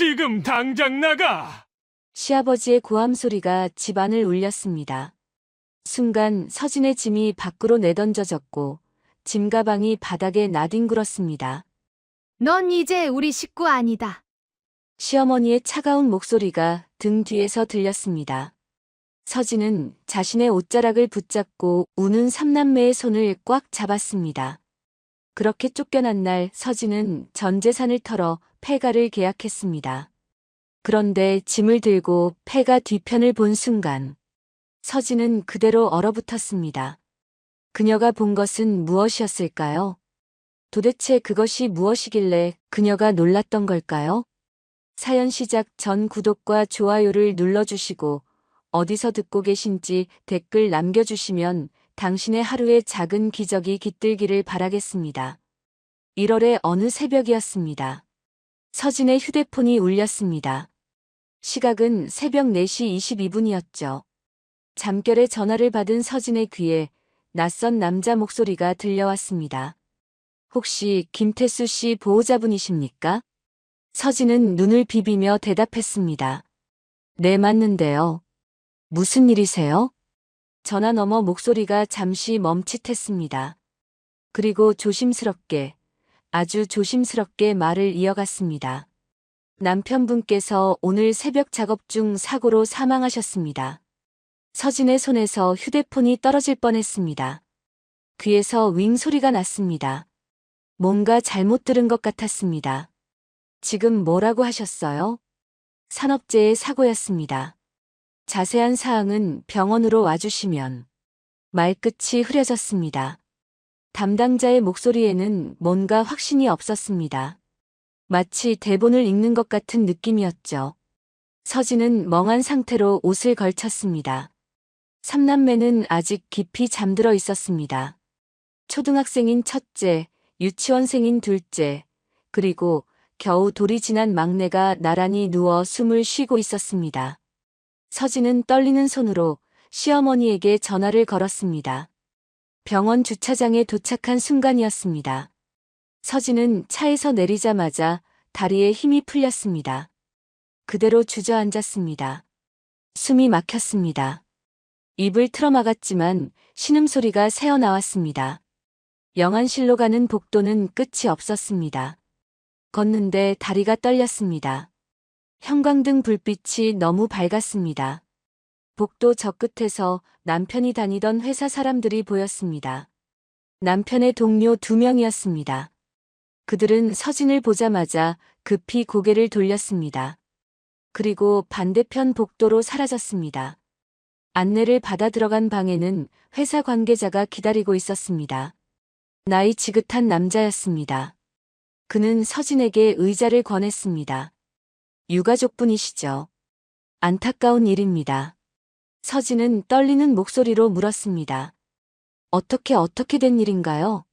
지금 당장 나가! 시아버지의 고함 소리가 집안을 울렸습니다. 순간 서진의 짐이 밖으로 내던져졌고 짐 가방이 바닥에 나뒹굴었습니다. 넌 이제 우리 식구 아니다. 시어머니의 차가운 목소리가 등 뒤에서 들렸습니다. 서진은 자신의 옷자락을 붙잡고 우는 삼남매의 손을 꽉 잡았습니다. 그렇게 쫓겨난 날 서진은 전 재산을 털어 폐가를 계약했습니다. 그런데 짐을 들고 폐가 뒤편을 본 순간 서진은 그대로 얼어붙었습니다. 그녀가 본 것은 무엇이었을까요? 도대체 그것이 무엇이길래 그녀가 놀랐던 걸까요? 사연 시작 전 구독과 좋아요를 눌러주시고 어디서 듣고 계신지 댓글 남겨주시면 당신의 하루에 작은 기적이 깃들기를 바라겠습니다. 1월의 어느 새벽이었습니다. 서진의 휴대폰이 울렸습니다. 시각은 새벽 4시 22분이었죠. 잠결에 전화를 받은 서진의 귀에 낯선 남자 목소리가 들려왔습니다. 혹시 김태수 씨 보호자분이십니까? 서진은 눈을 비비며 대답했습니다. 네, 맞는데요. 무슨 일이세요? 전화 너머 목소리가 잠시 멈칫했습니다. 그리고 조심스럽게, 아주 조심스럽게 말을 이어갔습니다. 남편분께서 오늘 새벽 작업 중 사고로 사망하셨습니다. 서진의 손에서 휴대폰이 떨어질 뻔했습니다. 귀에서 윙 소리가 났습니다. 뭔가 잘못 들은 것 같았습니다. 지금 뭐라고 하셨어요? 산업재해 사고였습니다. 자세한 사항은 병원으로 와주시면. 말끝이 흐려졌습니다. 담당자의 목소리에는 뭔가 확신이 없었습니다. 마치 대본을 읽는 것 같은 느낌이었죠. 서진은 멍한 상태로 옷을 걸쳤습니다. 삼남매는 아직 깊이 잠들어 있었습니다. 초등학생인 첫째, 유치원생인 둘째, 그리고 겨우 돌이 지난 막내가 나란히 누워 숨을 쉬고 있었습니다. 서진은 떨리는 손으로 시어머니에게 전화를 걸었습니다. 병원 주차장에 도착한 순간이었습니다. 서진은 차에서 내리자마자 다리에 힘이 풀렸습니다. 그대로 주저앉았습니다. 숨이 막혔습니다. 입을 틀어막았지만 신음소리가 새어나왔습니다. 영안실로 가는 복도는 끝이 없었습니다. 걷는데 다리가 떨렸습니다. 형광등 불빛이 너무 밝았습니다. 복도 저 끝에서 남편이 다니던 회사 사람들이 보였습니다. 남편의 동료 2명이었습니다. 그들은 서진을 보자마자 급히 고개를 돌렸습니다. 그리고 반대편 복도로 사라졌습니다. 안내를 받아 들어간 방에는 회사 관계자가 기다리고 있었습니다. 나이 지긋한 남자였습니다. 그는 서진에게 의자를 권했습니다. 유가족분이시죠? 안타까운 일입니다. 서진은 떨리는 목소리로 물었습니다. 어떻게 된 일인가요?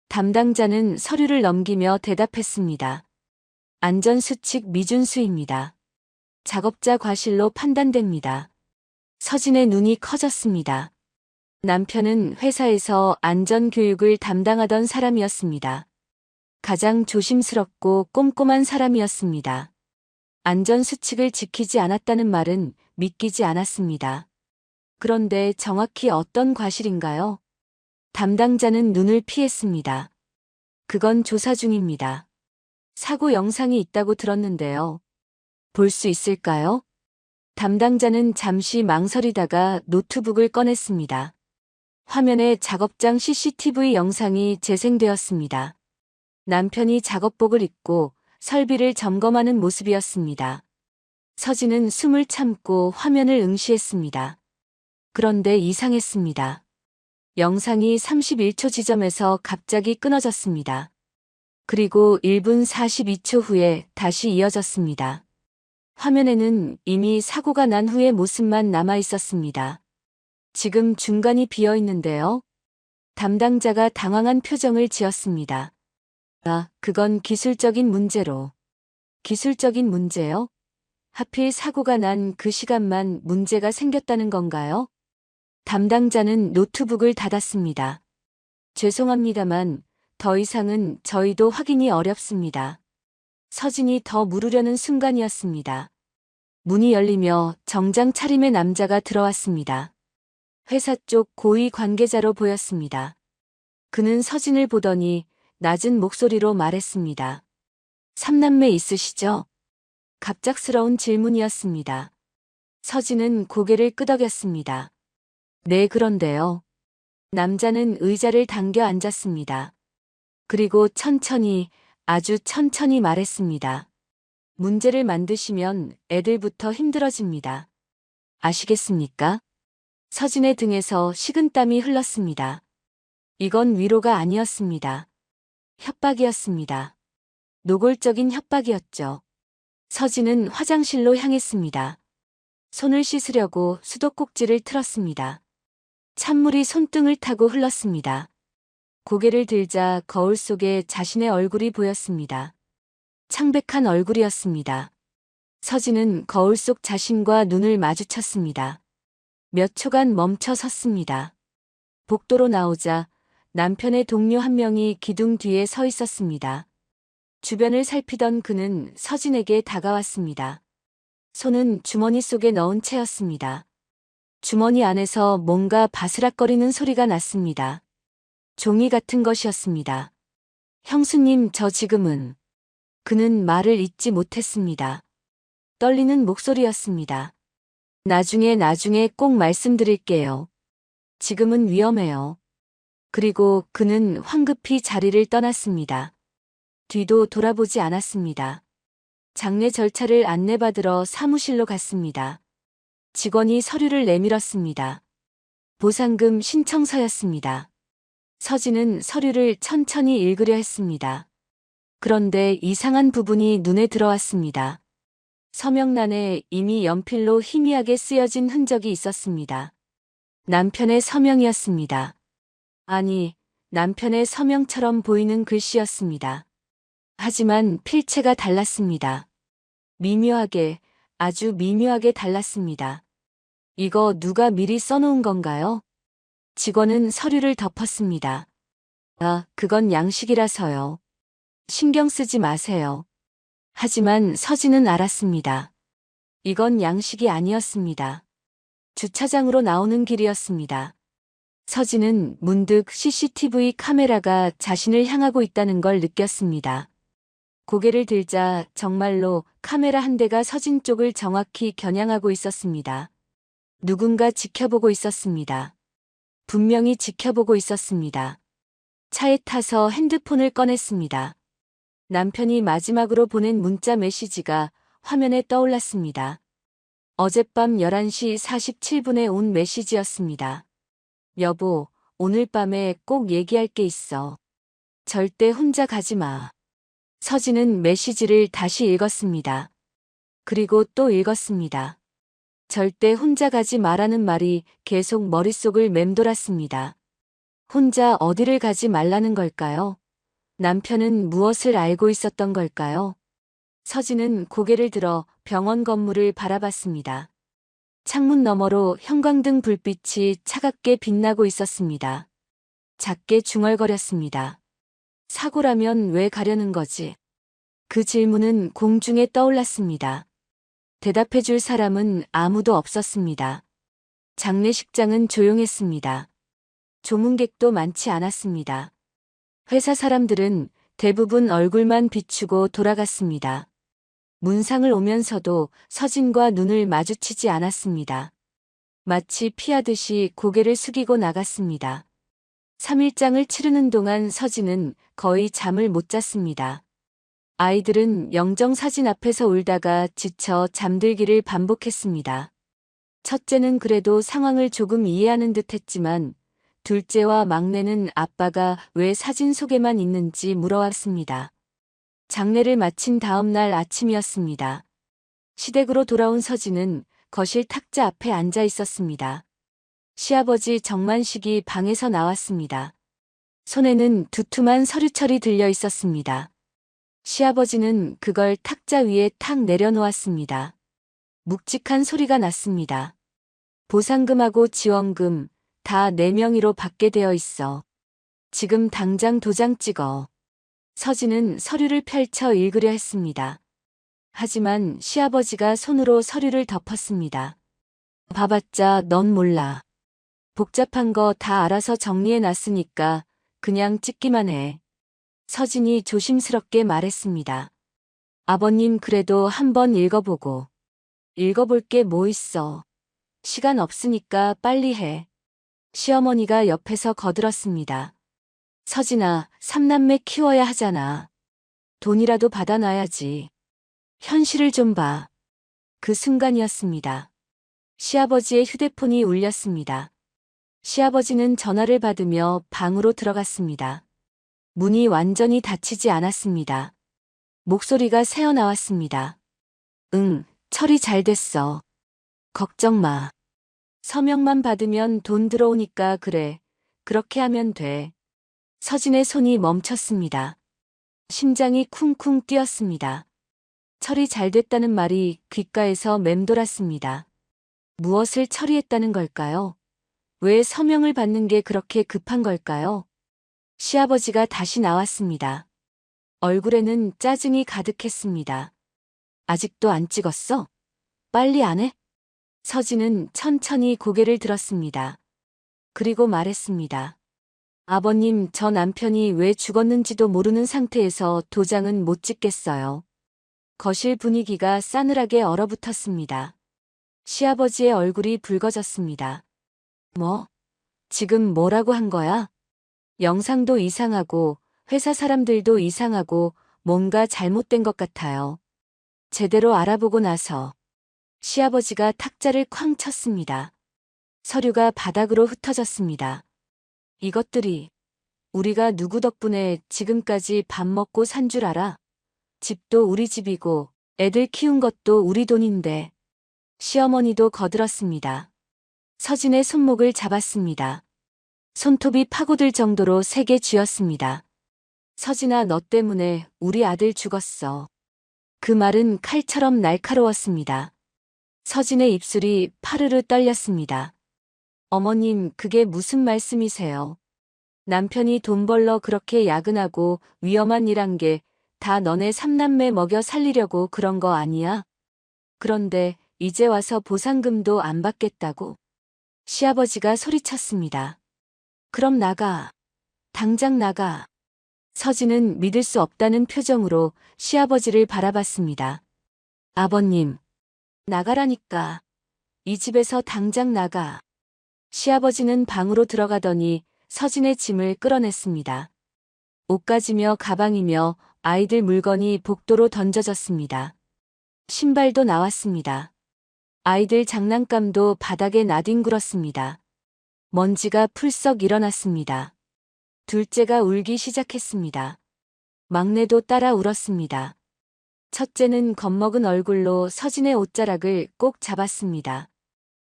담당자는 서류를 넘기며 대답했습니다. 안전수칙 미준수입니다. 작업자 과실로 판단됩니다. 서진의 눈이 커졌습니다. 남편은 회사에서 안전교육을 담당하던 사람이었습니다. 가장 조심스럽고 꼼꼼한 사람이었습니다. 안전수칙을 지키지 않았다는 말은 믿기지 않았습니다. 그런데 정확히 어떤 과실인가요? 담당자는 눈을 피했습니다. 그건 조사 중입니다. 사고 영상이 있다고 들었는데요. 볼 수 있을까요? 담당자는 잠시 망설이다가 노트북을 꺼냈습니다. 화면에 작업장 CCTV 영상이 재생되었습니다. 남편이 작업복을 입고 설비를 점검하는 모습이었습니다. 서진은 숨을 참고 화면을 응시했습니다. 그런데 이상했습니다. 영상이 31초 지점에서 갑자기 끊어졌습니다. 그리고 1분 42초 후에 다시 이어졌습니다. 화면에는 이미 사고가 난 후의 모습만 남아 있었습니다. 지금 중간이 비어 있는데요. 담당자가 당황한 표정을 지었습니다. 그건 기술적인 문제로. 기술적인 문제요? 하필 사고가 난 그 시간만 문제가 생겼다는 건가요? 담당자는 노트북을 닫았습니다. 죄송합니다만 더 이상은 저희도 확인이 어렵습니다. 서진이 더 물으려는 순간이었습니다. 문이 열리며 정장 차림의 남자가 들어왔습니다. 회사 쪽 고위 관계자로 보였습니다. 그는 서진을 보더니 낮은 목소리로 말했습니다. 삼남매 있으시죠? 갑작스러운 질문이었습니다. 서진은 고개를 끄덕였습니다. 네, 그런데요. 남자는 의자를 당겨 앉았습니다. 그리고 천천히, 아주 천천히 말했습니다. 문제를 만드시면 애들부터 힘들어집니다. 아시겠습니까? 서진의 등에서 식은땀이 흘렀습니다. 이건 위로가 아니었습니다. 협박이었습니다. 노골적인 협박이었죠. 서진은 화장실로 향했습니다. 손을 씻으려고 수도꼭지를 틀었습니다. 찬물이 손등을 타고 흘렀습니다. 고개를 들자 거울 속에 자신의 얼굴이 보였습니다. 창백한 얼굴이었습니다. 서진은 거울 속 자신과 눈을 마주쳤습니다. 몇 초간 멈춰 섰습니다. 복도로 나오자 남편의 동료 한 명이 기둥 뒤에 서 있었습니다. 주변을 살피던 그는 서진에게 다가왔습니다. 손은 주머니 속에 넣은 채였습니다. 주머니 안에서 뭔가 바스락거리는 소리가 났습니다. 종이 같은 것이었습니다. 형수님, 저 지금은... 그는 말을 잇지 못했습니다. 떨리는 목소리였습니다. 나중에 꼭 말씀드릴게요. 지금은 위험해요. 그리고 그는 황급히 자리를 떠났습니다. 뒤도 돌아보지 않았습니다. 장례 절차를 안내받으러 사무실로 갔습니다. 직원이 서류를 내밀었습니다. 보상금 신청서였습니다. 서진은 서류를 천천히 읽으려 했습니다. 그런데 이상한 부분이 눈에 들어왔습니다. 서명란에 이미 연필로 희미하게 쓰여진 흔적이 있었습니다. 남편의 서명이었습니다. 아니, 남편의 서명처럼 보이는 글씨였습니다. 하지만 필체가 달랐습니다. 미묘하게, 아주 미묘하게 달랐습니다. 이거 누가 미리 써놓은 건가요? 직원은 서류를 덮었습니다. 아, 그건 양식이라서요. 신경 쓰지 마세요. 하지만 서진은 알았습니다. 이건 양식이 아니었습니다. 주차장으로 나오는 길이었습니다. 서진은 문득 CCTV 카메라가 자신을 향하고 있다는 걸 느꼈습니다. 고개를 들자 정말로 카메라 한 대가 서진 쪽을 정확히 겨냥하고 있었습니다. 누군가 지켜보고 있었습니다. 분명히 지켜보고 있었습니다. 차에 타서 핸드폰을 꺼냈습니다. 남편이 마지막으로 보낸 문자 메시지가 화면에 떠올랐습니다. 어젯밤 11시 47분에 온 메시지였습니다. 여보, 오늘 밤에 꼭 얘기할 게 있어. 절대 혼자 가지 마. 서진은 메시지를 다시 읽었습니다. 그리고 또 읽었습니다. 절대 혼자 가지 마라는 말이 계속 머릿속을 맴돌았습니다. 혼자 어디를 가지 말라는 걸까요? 남편은 무엇을 알고 있었던 걸까요? 서진은 고개를 들어 병원 건물을 바라봤습니다. 창문 너머로 형광등 불빛이 차갑게 빛나고 있었습니다. 작게 중얼거렸습니다. 사고라면 왜 가려는 거지? 그 질문은 공중에 떠올랐습니다. 대답해줄 사람은 아무도 없었습니다. 장례식장은 조용했습니다. 조문객도 많지 않았습니다. 회사 사람들은 대부분 얼굴만 비추고 돌아갔습니다. 문상을 오면서도 서진과 눈을 마주치지 않았습니다. 마치 피하듯이 고개를 숙이고 나갔습니다. 3일장을 치르는 동안 서진은 거의 잠을 못 잤습니다. 아이들은 영정사진 앞에서 울다가 지쳐 잠들기를 반복했습니다. 첫째는 그래도 상황을 조금 이해하는 듯 했지만 둘째와 막내는 아빠가 왜 사진 속에만 있는지 물어왔습니다. 장례를 마친 다음 날 아침이었습니다. 시댁으로 돌아온 서진은 거실 탁자 앞에 앉아 있었습니다. 시아버지 정만식이 방에서 나왔습니다. 손에는 두툼한 서류철이 들려 있었습니다. 시아버지는 그걸 탁자 위에 탁 내려놓았습니다. 묵직한 소리가 났습니다. 보상금하고 지원금 다 내 명의로 받게 되어 있어. 지금 당장 도장 찍어. 서진은 서류를 펼쳐 읽으려 했습니다. 하지만 시아버지가 손으로 서류를 덮었습니다. 봐봤자 넌 몰라. 복잡한 거 다 알아서 정리해 놨으니까 그냥 찍기만 해. 서진이 조심스럽게 말했습니다. 아버님 그래도 한번 읽어보고. 읽어볼 게 뭐 있어. 시간 없으니까 빨리 해. 시어머니가 옆에서 거들었습니다. 서진아, 삼남매 키워야 하잖아. 돈이라도 받아놔야지. 현실을 좀 봐. 그 순간이었습니다. 시아버지의 휴대폰이 울렸습니다. 시아버지는 전화를 받으며 방으로 들어갔습니다. 문이 완전히 닫히지 않았습니다. 목소리가 새어나왔습니다. 응, 처리 잘 됐어. 걱정 마. 서명만 받으면 돈 들어오니까 그래. 그렇게 하면 돼. 서진의 손이 멈췄습니다. 심장이 쿵쿵 뛰었습니다. 처리 잘 됐다는 말이 귓가에서 맴돌았습니다. 무엇을 처리했다는 걸까요? 왜 서명을 받는 게 그렇게 급한 걸까요? 시아버지가 다시 나왔습니다. 얼굴에는 짜증이 가득했습니다. 아직도 안 찍었어? 빨리 안 해? 서진은 천천히 고개를 들었습니다. 그리고 말했습니다. 아버님, 저 남편이 왜 죽었는지도 모르는 상태에서 도장은 못 찍겠어요. 거실 분위기가 싸늘하게 얼어붙었습니다. 시아버지의 얼굴이 붉어졌습니다. 뭐? 지금 뭐라고 한 거야? 영상도 이상하고 회사 사람들도 이상하고 뭔가 잘못된 것 같아요. 제대로 알아보고 나서 시아버지가 탁자를 쾅 쳤습니다. 서류가 바닥으로 흩어졌습니다. 이것들이 우리가 누구 덕분에 지금까지 밥 먹고 산 줄 알아? 집도 우리 집이고 애들 키운 것도 우리 돈인데. 시어머니도 거들었습니다. 서진의 손목을 잡았습니다. 손톱이 파고들 정도로 세게 쥐었습니다. 서진아, 너 때문에 우리 아들 죽었어. 그 말은 칼처럼 날카로웠습니다. 서진의 입술이 파르르 떨렸습니다. 어머님, 그게 무슨 말씀이세요? 남편이 돈 벌러 그렇게 야근하고 위험한 일한 게 다 너네 삼남매 먹여 살리려고 그런 거 아니야? 그런데 이제 와서 보상금도 안 받겠다고? 시아버지가 소리쳤습니다. 그럼 나가. 당장 나가. 서진은 믿을 수 없다는 표정으로 시아버지를 바라봤습니다. 아버님, 나가라니까. 이 집에서 당장 나가. 시아버지는 방으로 들어가더니 서진의 짐을 끌어냈습니다. 옷가지며 가방이며 아이들 물건이 복도로 던져졌습니다. 신발도 나왔습니다. 아이들 장난감도 바닥에 나뒹굴었습니다. 먼지가 풀썩 일어났습니다. 둘째가 울기 시작했습니다. 막내도 따라 울었습니다. 첫째는 겁먹은 얼굴로 서진의 옷자락을 꼭 잡았습니다.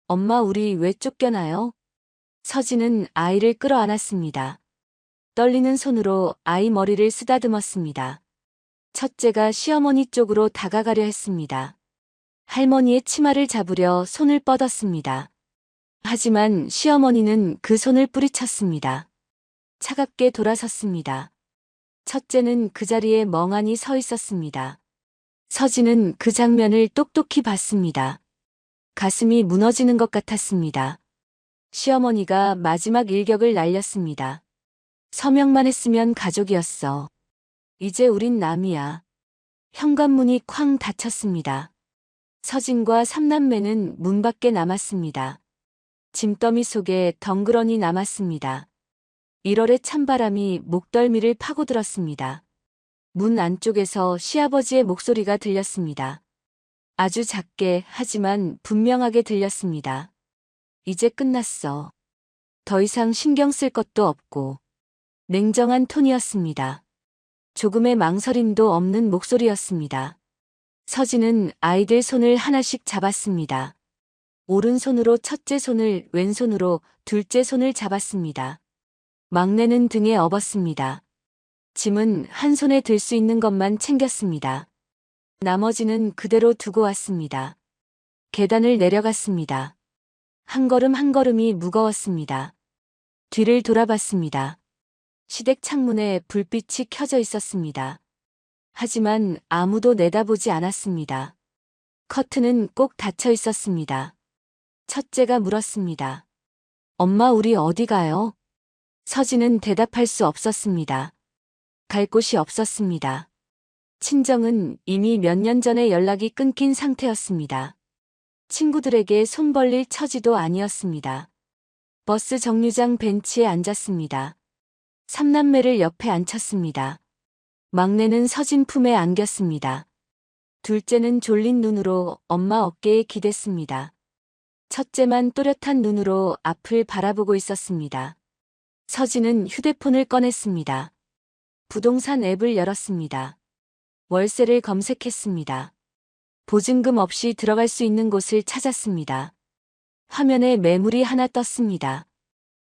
엄마, 우리 왜 쫓겨나요? 서진은 아이를 끌어안았습니다. 떨리는 손으로 아이 머리를 쓰다듬었습니다. 첫째가 시어머니 쪽으로 다가가려 했습니다. 할머니의 치마를 잡으려 손을 뻗었습니다. 하지만 시어머니는 그 손을 뿌리쳤습니다. 차갑게 돌아섰습니다. 첫째는 그 자리에 멍하니 서 있었습니다. 서진은 그 장면을 똑똑히 봤습니다. 가슴이 무너지는 것 같았습니다. 시어머니가 마지막 일격을 날렸습니다. 서명만 했으면 가족이었어. 이제 우린 남이야. 현관문이 쾅 닫혔습니다. 서진과 삼남매는 문 밖에 남았습니다. 짐더미 속에 덩그러니 남았습니다. 1월의 찬바람이 목덜미를 파고들었습니다. 문 안쪽에서 시아버지의 목소리가 들렸습니다. 아주 작게 하지만 분명하게 들렸습니다. 이제 끝났어. 더 이상 신경 쓸 것도 없고. 냉정한 톤이었습니다. 조금의 망설임도 없는 목소리였습니다. 서진은 아이들 손을 하나씩 잡았습니다. 오른손으로 첫째 손을, 왼손으로 둘째 손을 잡았습니다. 막내는 등에 업었습니다. 짐은 한 손에 들 수 있는 것만 챙겼습니다. 나머지는 그대로 두고 왔습니다. 계단을 내려갔습니다. 한 걸음 한 걸음이 무거웠습니다. 뒤를 돌아봤습니다. 시댁 창문에 불빛이 켜져 있었습니다. 하지만 아무도 내다보지 않았습니다. 커튼은 꼭 닫혀 있었습니다. 첫째가 물었습니다. 엄마, 우리 어디 가요? 서진은 대답할 수 없었습니다. 갈 곳이 없었습니다. 친정은 이미 몇 년 전에 연락이 끊긴 상태였습니다. 친구들에게 손 벌릴 처지도 아니었습니다. 버스 정류장 벤치에 앉았습니다. 삼남매를 옆에 앉혔습니다. 막내는 서진 품에 안겼습니다. 둘째는 졸린 눈으로 엄마 어깨에 기댔습니다. 첫째만 또렷한 눈으로 앞을 바라보고 있었습니다. 서진은 휴대폰을 꺼냈습니다. 부동산 앱을 열었습니다. 월세를 검색했습니다. 보증금 없이 들어갈 수 있는 곳을 찾았습니다. 화면에 매물이 하나 떴습니다.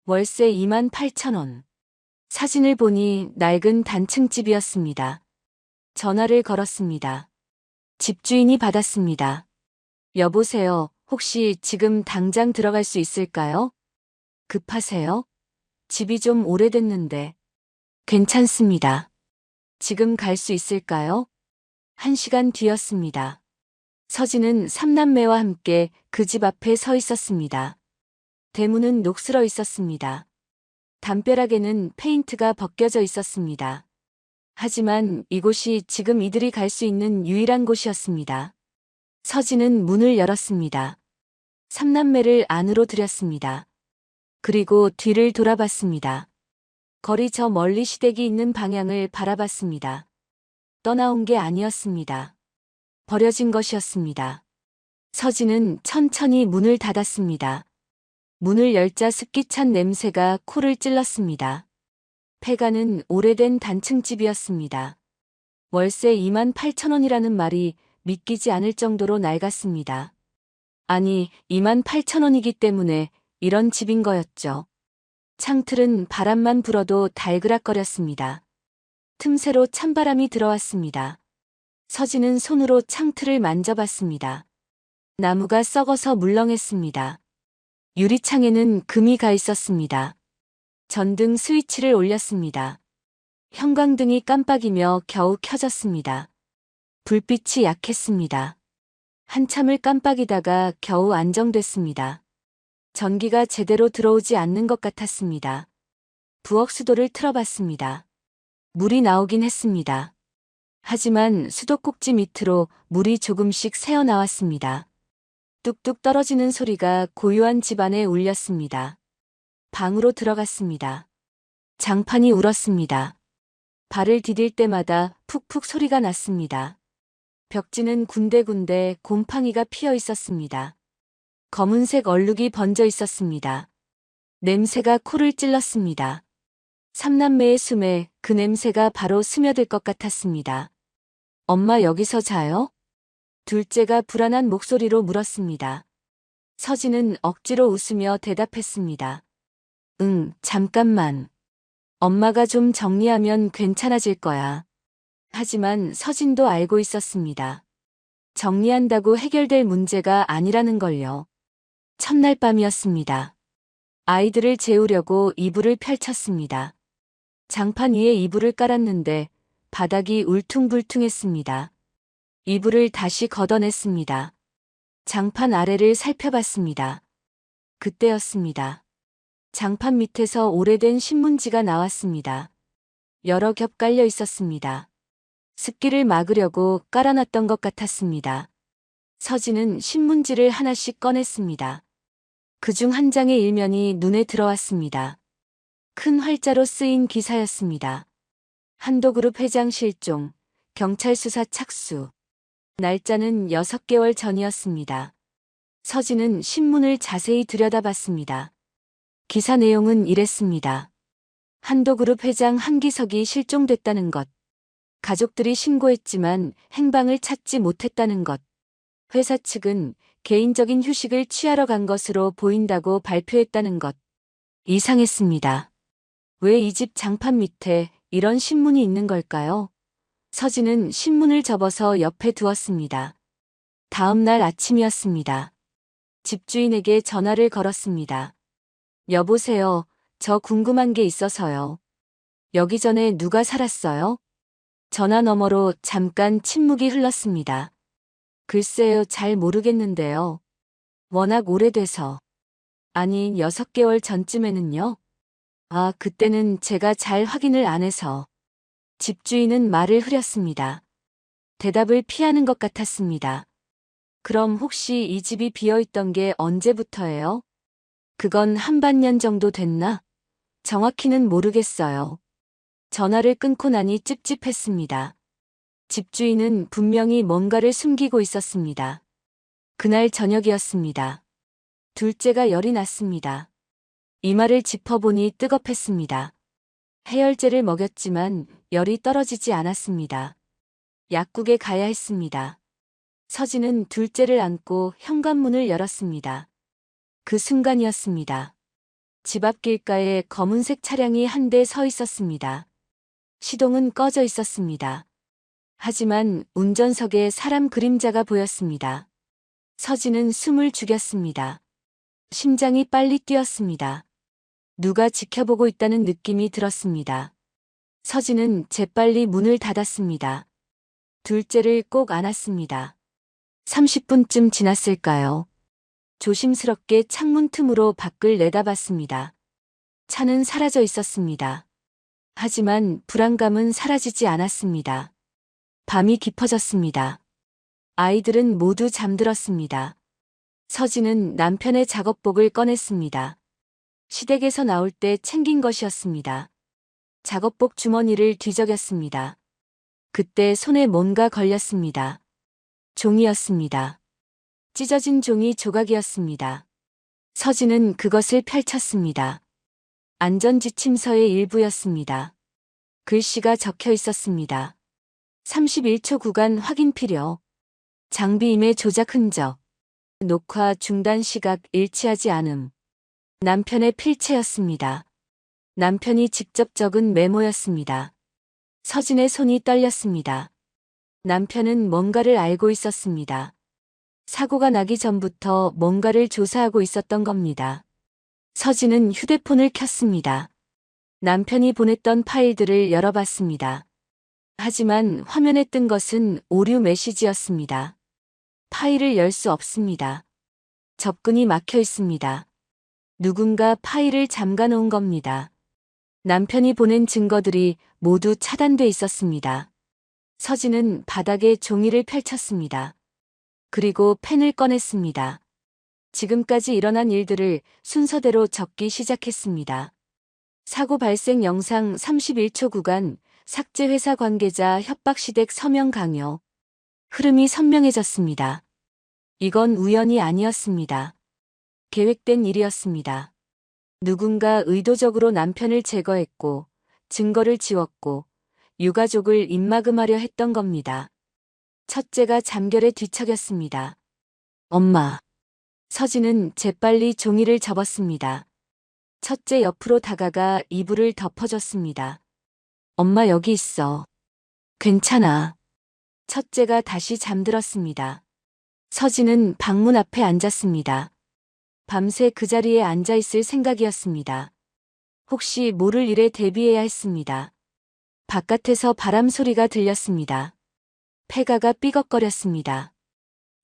월세 28,000원. 사진을 보니 낡은 단층집이었습니다. 전화를 걸었습니다. 집주인이 받았습니다. 여보세요, 혹시 지금 당장 들어갈 수 있을까요? 급하세요? 집이 좀 오래됐는데. 괜찮습니다. 지금 갈 수 있을까요? 1시간 뒤였습니다. 서진은 삼남매와 함께 그 집 앞에 서 있었습니다. 대문은 녹슬어 있었습니다. 담벼락에는 페인트가 벗겨져 있었습니다. 하지만 이곳이 지금 이들이 갈 수 있는 유일한 곳이었습니다. 서진은 문을 열었습니다. 삼남매를 안으로 들였습니다. 그리고 뒤를 돌아봤습니다. 거리 저 멀리 시댁이 있는 방향을 바라봤습니다. 떠나온 게 아니었습니다. 버려진 것이었습니다. 서진은 천천히 문을 닫았습니다. 문을 열자 습기찬 냄새가 코를 찔렀습니다. 폐가는 오래된 단층집이었습니다. 월세 28,000원이라는 말이 믿기지 않을 정도로 낡았습니다. 아니, 28,000원이기 때문에 이런 집인 거였죠. 창틀은 바람만 불어도 달그락거렸습니다. 틈새로 찬바람이 들어왔습니다. 서진은 손으로 창틀을 만져봤습니다. 나무가 썩어서 물렁했습니다. 유리창에는 금이 가 있었습니다. 전등 스위치를 올렸습니다. 형광등이 깜빡이며 겨우 켜졌습니다. 불빛이 약했습니다. 한참을 깜빡이다가 겨우 안정됐습니다. 전기가 제대로 들어오지 않는 것 같았습니다. 부엌 수도를 틀어봤습니다. 물이 나오긴 했습니다. 하지만 수도꼭지 밑으로 물이 조금씩 새어나왔습니다. 뚝뚝 떨어지는 소리가 고요한 집안에 울렸습니다. 방으로 들어갔습니다. 장판이 울었습니다. 발을 디딜 때마다 푹푹 소리가 났습니다. 벽지는 군데군데 곰팡이가 피어 있었습니다. 검은색 얼룩이 번져 있었습니다. 냄새가 코를 찔렀습니다. 삼남매의 숨에 그 냄새가 바로 스며들 것 같았습니다. 엄마 여기서 자요? 둘째가 불안한 목소리로 물었습니다. 서진은 억지로 웃으며 대답했습니다. 응, 잠깐만. 엄마가 좀 정리하면 괜찮아질 거야. 하지만 서진도 알고 있었습니다. 정리한다고 해결될 문제가 아니라는 걸요. 첫날 밤이었습니다. 아이들을 재우려고 이불을 펼쳤습니다. 장판 위에 이불을 깔았는데 바닥이 울퉁불퉁했습니다. 이불을 다시 걷어냈습니다. 장판 아래를 살펴봤습니다. 그때였습니다. 장판 밑에서 오래된 신문지가 나왔습니다. 여러 겹 깔려 있었습니다. 습기를 막으려고 깔아놨던 것 같았습니다. 서진은 신문지를 하나씩 꺼냈습니다. 그중 한 장의 일면이 눈에 들어왔습니다. 큰 활자로 쓰인 기사였습니다. 한도그룹 회장 실종, 경찰 수사 착수. 날짜는 6개월 전이었습니다. 서진은 신문을 자세히 들여다봤습니다. 기사 내용은 이랬습니다. 한도그룹 회장 한기석이 실종됐다는 것. 가족들이 신고했지만 행방을 찾지 못했다는 것. 회사 측은 개인적인 휴식을 취하러 간 것으로 보인다고 발표했다는 것. 이상했습니다. 왜 이 집 장판 밑에 이런 신문이 있는 걸까요? 서진은 신문을 접어서 옆에 두었습니다. 다음 날 아침이었습니다. 집주인에게 전화를 걸었습니다. 여보세요, 저 궁금한 게 있어서요. 여기 전에 누가 살았어요? 전화 너머로 잠깐 침묵이 흘렀습니다. 글쎄요, 잘 모르겠는데요. 워낙 오래돼서. 아니, 6개월 전쯤에는요? 아, 그때는 제가 잘 확인을 안 해서. 집주인은 말을 흐렸습니다. 대답을 피하는 것 같았습니다. 그럼 혹시 이 집이 비어있던 게 언제부터예요? 그건 한반년 정도 됐나? 정확히는 모르겠어요. 전화를 끊고 나니 찝찝했습니다. 집주인은 분명히 뭔가를 숨기고 있었습니다. 그날 저녁이었습니다. 둘째가 열이 났습니다. 이마를 짚어보니 뜨겁했습니다. 해열제를 먹였지만 열이 떨어지지 않았습니다. 약국에 가야 했습니다. 서진은 둘째를 안고 현관문을 열었습니다. 그 순간이었습니다. 집 앞 길가에 검은색 차량이 한 대 서 있었습니다. 시동은 꺼져 있었습니다. 하지만 운전석에 사람 그림자가 보였습니다. 서진은 숨을 죽였습니다. 심장이 빨리 뛰었습니다. 누가 지켜보고 있다는 느낌이 들었습니다. 서진은 재빨리 문을 닫았습니다. 둘째를 꼭 안았습니다. 30분쯤 지났을까요? 조심스럽게 창문 틈으로 밖을 내다봤습니다. 차는 사라져 있었습니다. 하지만 불안감은 사라지지 않았습니다. 밤이 깊어졌습니다. 아이들은 모두 잠들었습니다. 서진은 남편의 작업복을 꺼냈습니다. 시댁에서 나올 때 챙긴 것이었습니다. 작업복 주머니를 뒤적였습니다. 그때 손에 뭔가 걸렸습니다. 종이였습니다. 찢어진 종이 조각이었습니다. 서진은 그것을 펼쳤습니다. 안전지침서의 일부였습니다. 글씨가 적혀 있었습니다. 31초 구간 확인 필요. 장비임의 조작 흔적. 녹화 중단 시각 일치하지 않음. 남편의 필체였습니다. 남편이 직접 적은 메모였습니다. 서진의 손이 떨렸습니다. 남편은 뭔가를 알고 있었습니다. 사고가 나기 전부터 뭔가를 조사하고 있었던 겁니다. 서진은 휴대폰을 켰습니다. 남편이 보냈던 파일들을 열어봤습니다. 하지만 화면에 뜬 것은 오류 메시지였습니다. 파일을 열 수 없습니다. 접근이 막혀 있습니다. 누군가 파일을 잠가 놓은 겁니다. 남편이 보낸 증거들이 모두 차단돼 있었습니다. 서진은 바닥에 종이를 펼쳤습니다. 그리고 펜을 꺼냈습니다. 지금까지 일어난 일들을 순서대로 적기 시작했습니다. 사고 발생 영상 31초 구간, 삭제 회사 관계자 협박 시댁 서명 강요. 흐름이 선명해졌습니다. 이건 우연이 아니었습니다. 계획된 일이었습니다. 누군가 의도적으로 남편을 제거했고, 증거를 지웠고, 유가족을 입막음하려 했던 겁니다. 첫째가 잠결에 뒤척였습니다. 엄마. 서진은 재빨리 종이를 접었습니다. 첫째 옆으로 다가가 이불을 덮어줬습니다. 엄마 여기 있어. 괜찮아. 첫째가 다시 잠들었습니다. 서진은 방문 앞에 앉았습니다. 밤새 그 자리에 앉아 있을 생각이었습니다. 혹시 모를 일에 대비해야 했습니다. 바깥에서 바람 소리가 들렸습니다. 폐가가 삐걱거렸습니다.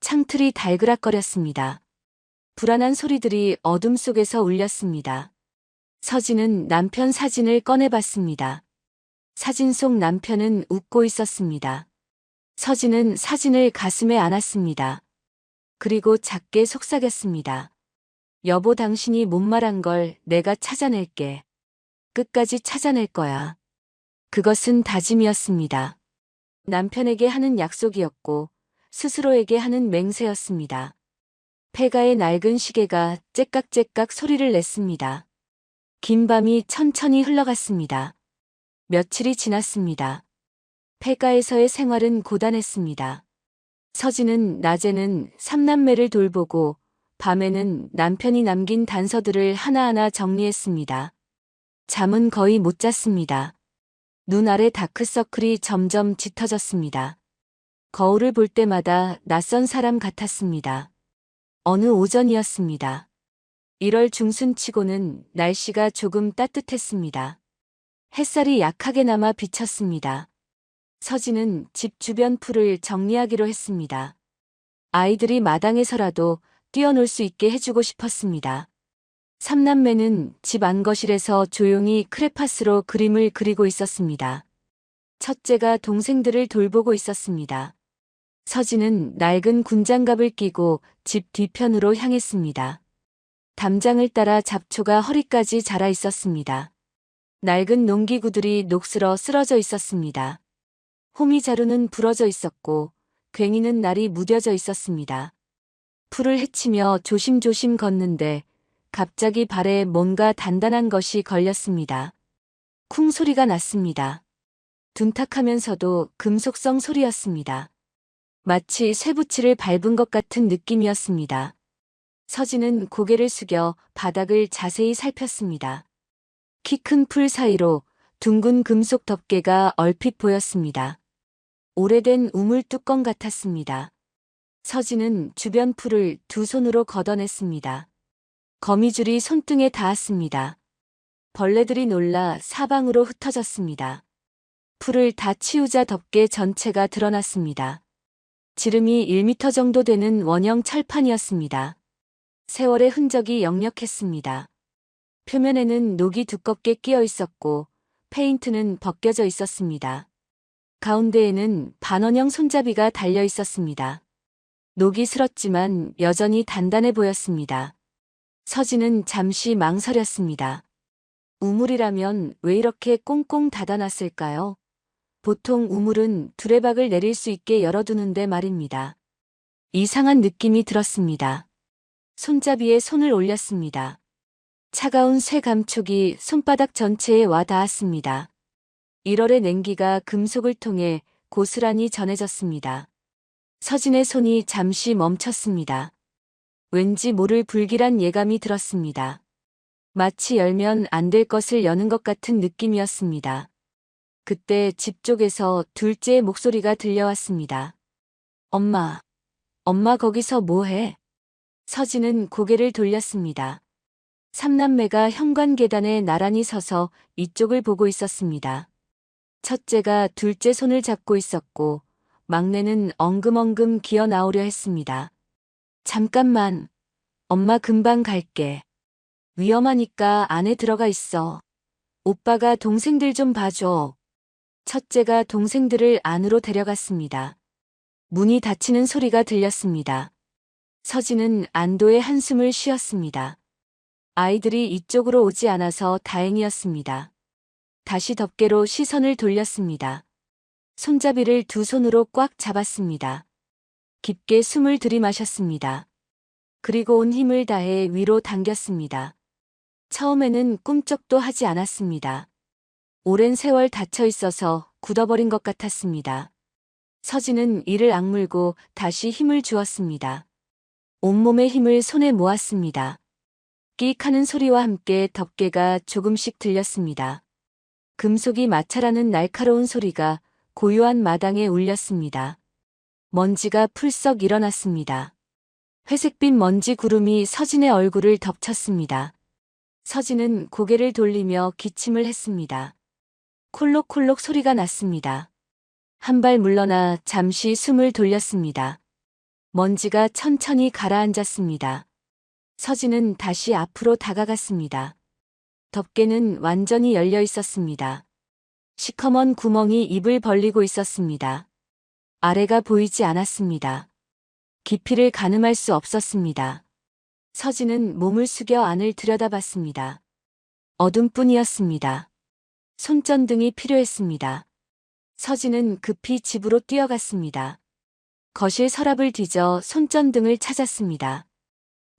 창틀이 달그락거렸습니다. 불안한 소리들이 어둠 속에서 울렸습니다. 서진은 남편 사진을 꺼내봤습니다. 사진 속 남편은 웃고 있었습니다. 서진은 사진을 가슴에 안았습니다. 그리고 작게 속삭였습니다. 여보, 당신이 못 말한 걸 내가 찾아낼게. 끝까지 찾아낼 거야. 그것은 다짐이었습니다. 남편에게 하는 약속이었고 스스로에게 하는 맹세였습니다. 폐가의 낡은 시계가 째깍째깍 소리를 냈습니다. 긴 밤이 천천히 흘러갔습니다. 며칠이 지났습니다. 폐가에서의 생활은 고단했습니다. 서진은 낮에는 삼남매를 돌보고 밤에는 남편이 남긴 단서들을 하나하나 정리했습니다. 잠은 거의 못 잤습니다. 눈 아래 다크서클이 점점 짙어졌습니다. 거울을 볼 때마다 낯선 사람 같았습니다. 어느 오전이었습니다. 1월 중순치고는 날씨가 조금 따뜻했습니다. 햇살이 약하게 남아 비쳤습니다. 서진은 집 주변 풀을 정리하기로 했습니다. 아이들이 마당에서라도 뛰어놀 수 있게 해주고 싶었습니다. 삼남매는 집 안거실에서 조용히 크레파스로 그림을 그리고 있었습니다. 첫째가 동생들을 돌보고 있었습니다. 서진은 낡은 군장갑을 끼고 집 뒤편으로 향했습니다. 담장을 따라 잡초가 허리까지 자라 있었습니다. 낡은 농기구들이 녹슬어 쓰러져 있었습니다. 호미자루는 부러져 있었고 괭이는 날이 무뎌져 있었습니다. 풀을 헤치며 조심조심 걷는데 갑자기 발에 뭔가 단단한 것이 걸렸습니다. 쿵 소리가 났습니다. 둔탁하면서도 금속성 소리였습니다. 마치 쇠붙이를 밟은 것 같은 느낌이었습니다. 서진은 고개를 숙여 바닥을 자세히 살폈습니다. 키 큰 풀 사이로 둥근 금속 덮개가 얼핏 보였습니다. 오래된 우물 뚜껑 같았습니다. 서진은 주변 풀을 두 손으로 걷어냈습니다. 거미줄이 손등에 닿았습니다. 벌레들이 놀라 사방으로 흩어졌습니다. 풀을 다 치우자 덮개 전체가 드러났습니다. 지름이 1m 정도 되는 원형 철판이었습니다. 세월의 흔적이 역력했습니다. 표면에는 녹이 두껍게 끼어 있었고 페인트는 벗겨져 있었습니다. 가운데에는 반원형 손잡이가 달려 있었습니다. 녹이 슬었지만 여전히 단단해 보였습니다. 서진은 잠시 망설였습니다. 우물이라면 왜 이렇게 꽁꽁 닫아놨을까요? 보통 우물은 두레박을 내릴 수 있게 열어두는데 말입니다. 이상한 느낌이 들었습니다. 손잡이에 손을 올렸습니다. 차가운 쇠 감촉이 손바닥 전체에 와 닿았습니다. 1월의 냉기가 금속을 통해 고스란히 전해졌습니다. 서진의 손이 잠시 멈췄습니다. 왠지 모를 불길한 예감이 들었습니다. 마치 열면 안 될 것을 여는 것 같은 느낌이었습니다. 그때 집 쪽에서 둘째의 목소리가 들려왔습니다. 엄마, 엄마 거기서 뭐해? 서진은 고개를 돌렸습니다. 삼남매가 현관 계단에 나란히 서서 이쪽을 보고 있었습니다. 첫째가 둘째 손을 잡고 있었고 막내는 엉금엉금 기어 나오려 했습니다. 잠깐만, 엄마 금방 갈게. 위험하니까 안에 들어가 있어. 오빠가 동생들 좀 봐줘. 첫째가 동생들을 안으로 데려갔습니다. 문이 닫히는 소리가 들렸습니다. 서진은 안도의 한숨을 쉬었습니다. 아이들이 이쪽으로 오지 않아서 다행이었습니다. 다시 덮개로 시선을 돌렸습니다. 손잡이를 두 손으로 꽉 잡았습니다. 깊게 숨을 들이마셨습니다. 그리고 온 힘을 다해 위로 당겼습니다. 처음에는 꿈쩍도 하지 않았습니다. 오랜 세월 닫혀 있어서 굳어버린 것 같았습니다. 서진은 이를 악물고 다시 힘을 주었습니다. 온몸의 힘을 손에 모았습니다. 끼익 하는 소리와 함께 덮개가 조금씩 들렸습니다. 금속이 마찰하는 날카로운 소리가 고요한 마당에 울렸습니다. 먼지가 풀썩 일어났습니다. 회색빛 먼지 구름이 서진의 얼굴을 덮쳤습니다. 서진은 고개를 돌리며 기침을 했습니다. 콜록콜록 소리가 났습니다. 한 발 물러나 잠시 숨을 돌렸습니다. 먼지가 천천히 가라앉았습니다. 서진은 다시 앞으로 다가갔습니다. 덮개는 완전히 열려 있었습니다. 시커먼 구멍이 입을 벌리고 있었습니다. 아래가 보이지 않았습니다. 깊이를 가늠할 수 없었습니다. 서진은 몸을 숙여 안을 들여다봤습니다. 어둠뿐이었습니다. 손전등이 필요했습니다. 서진은 급히 집으로 뛰어갔습니다. 거실 서랍을 뒤져 손전등을 찾았습니다.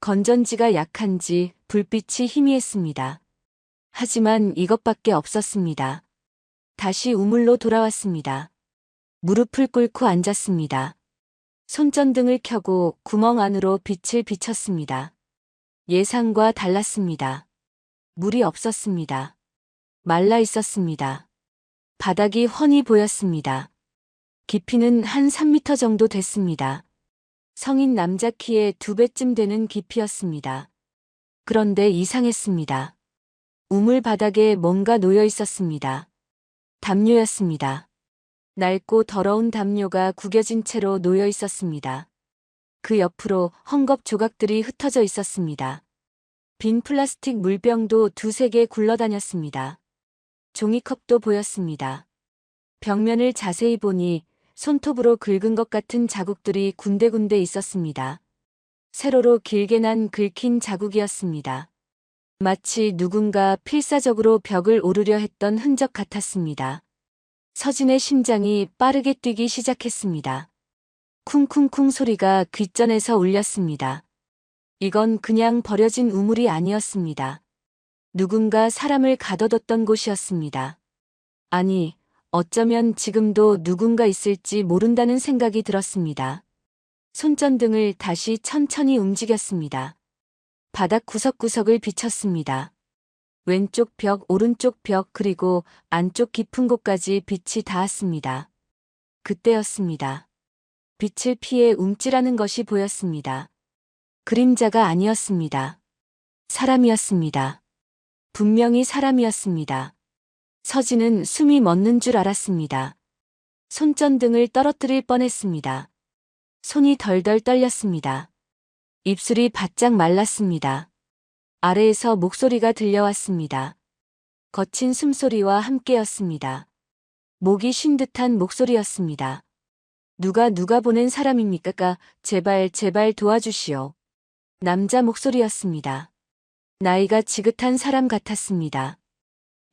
건전지가 약한지 불빛이 희미했습니다. 하지만 이것밖에 없었습니다. 다시 우물로 돌아왔습니다. 무릎을 꿇고 앉았습니다. 손전등을 켜고 구멍 안으로 빛을 비췄습니다. 예상과 달랐습니다. 물이 없었습니다. 말라 있었습니다. 바닥이 훤히 보였습니다. 깊이는 한 3m 정도 됐습니다. 성인 남자 키의 2배쯤 되는 깊이였습니다. 그런데 이상했습니다. 우물 바닥에 뭔가 놓여 있었습니다. 담요였습니다. 낡고 더러운 담요가 구겨진 채로 놓여 있었습니다. 그 옆으로 헝겊 조각들이 흩어져 있었습니다. 빈 플라스틱 물병도 두세 개 굴러다녔습니다. 종이컵도 보였습니다. 벽면을 자세히 보니 손톱으로 긁은 것 같은 자국들이 군데군데 있었습니다. 세로로 길게 난 긁힌 자국이었습니다. 마치 누군가 필사적으로 벽을 오르려 했던 흔적 같았습니다. 서진의 심장이 빠르게 뛰기 시작했습니다. 쿵쿵쿵 소리가 귓전에서 울렸습니다. 이건 그냥 버려진 우물이 아니었습니다. 누군가 사람을 가둬뒀던 곳이었습니다. 아니, 어쩌면 지금도 누군가 있을지 모른다는 생각이 들었습니다. 손전등을 다시 천천히 움직였습니다. 바닥 구석구석을 비쳤습니다. 왼쪽 벽, 오른쪽 벽, 그리고 안쪽 깊은 곳까지 빛이 닿았습니다. 그때였습니다. 빛을 피해 움찔하는 것이 보였습니다. 그림자가 아니었습니다. 사람이었습니다. 분명히 사람이었습니다. 서진은 숨이 멎는 줄 알았습니다. 손전등을 떨어뜨릴 뻔했습니다. 손이 덜덜 떨렸습니다. 입술이 바짝 말랐습니다. 아래에서 목소리가 들려왔습니다. 거친 숨소리와 함께였습니다. 목이 쉰 듯한 목소리였습니다. 누가 보낸 사람입니까? 제발 도와주시오. 남자 목소리였습니다. 나이가 지긋한 사람 같았습니다.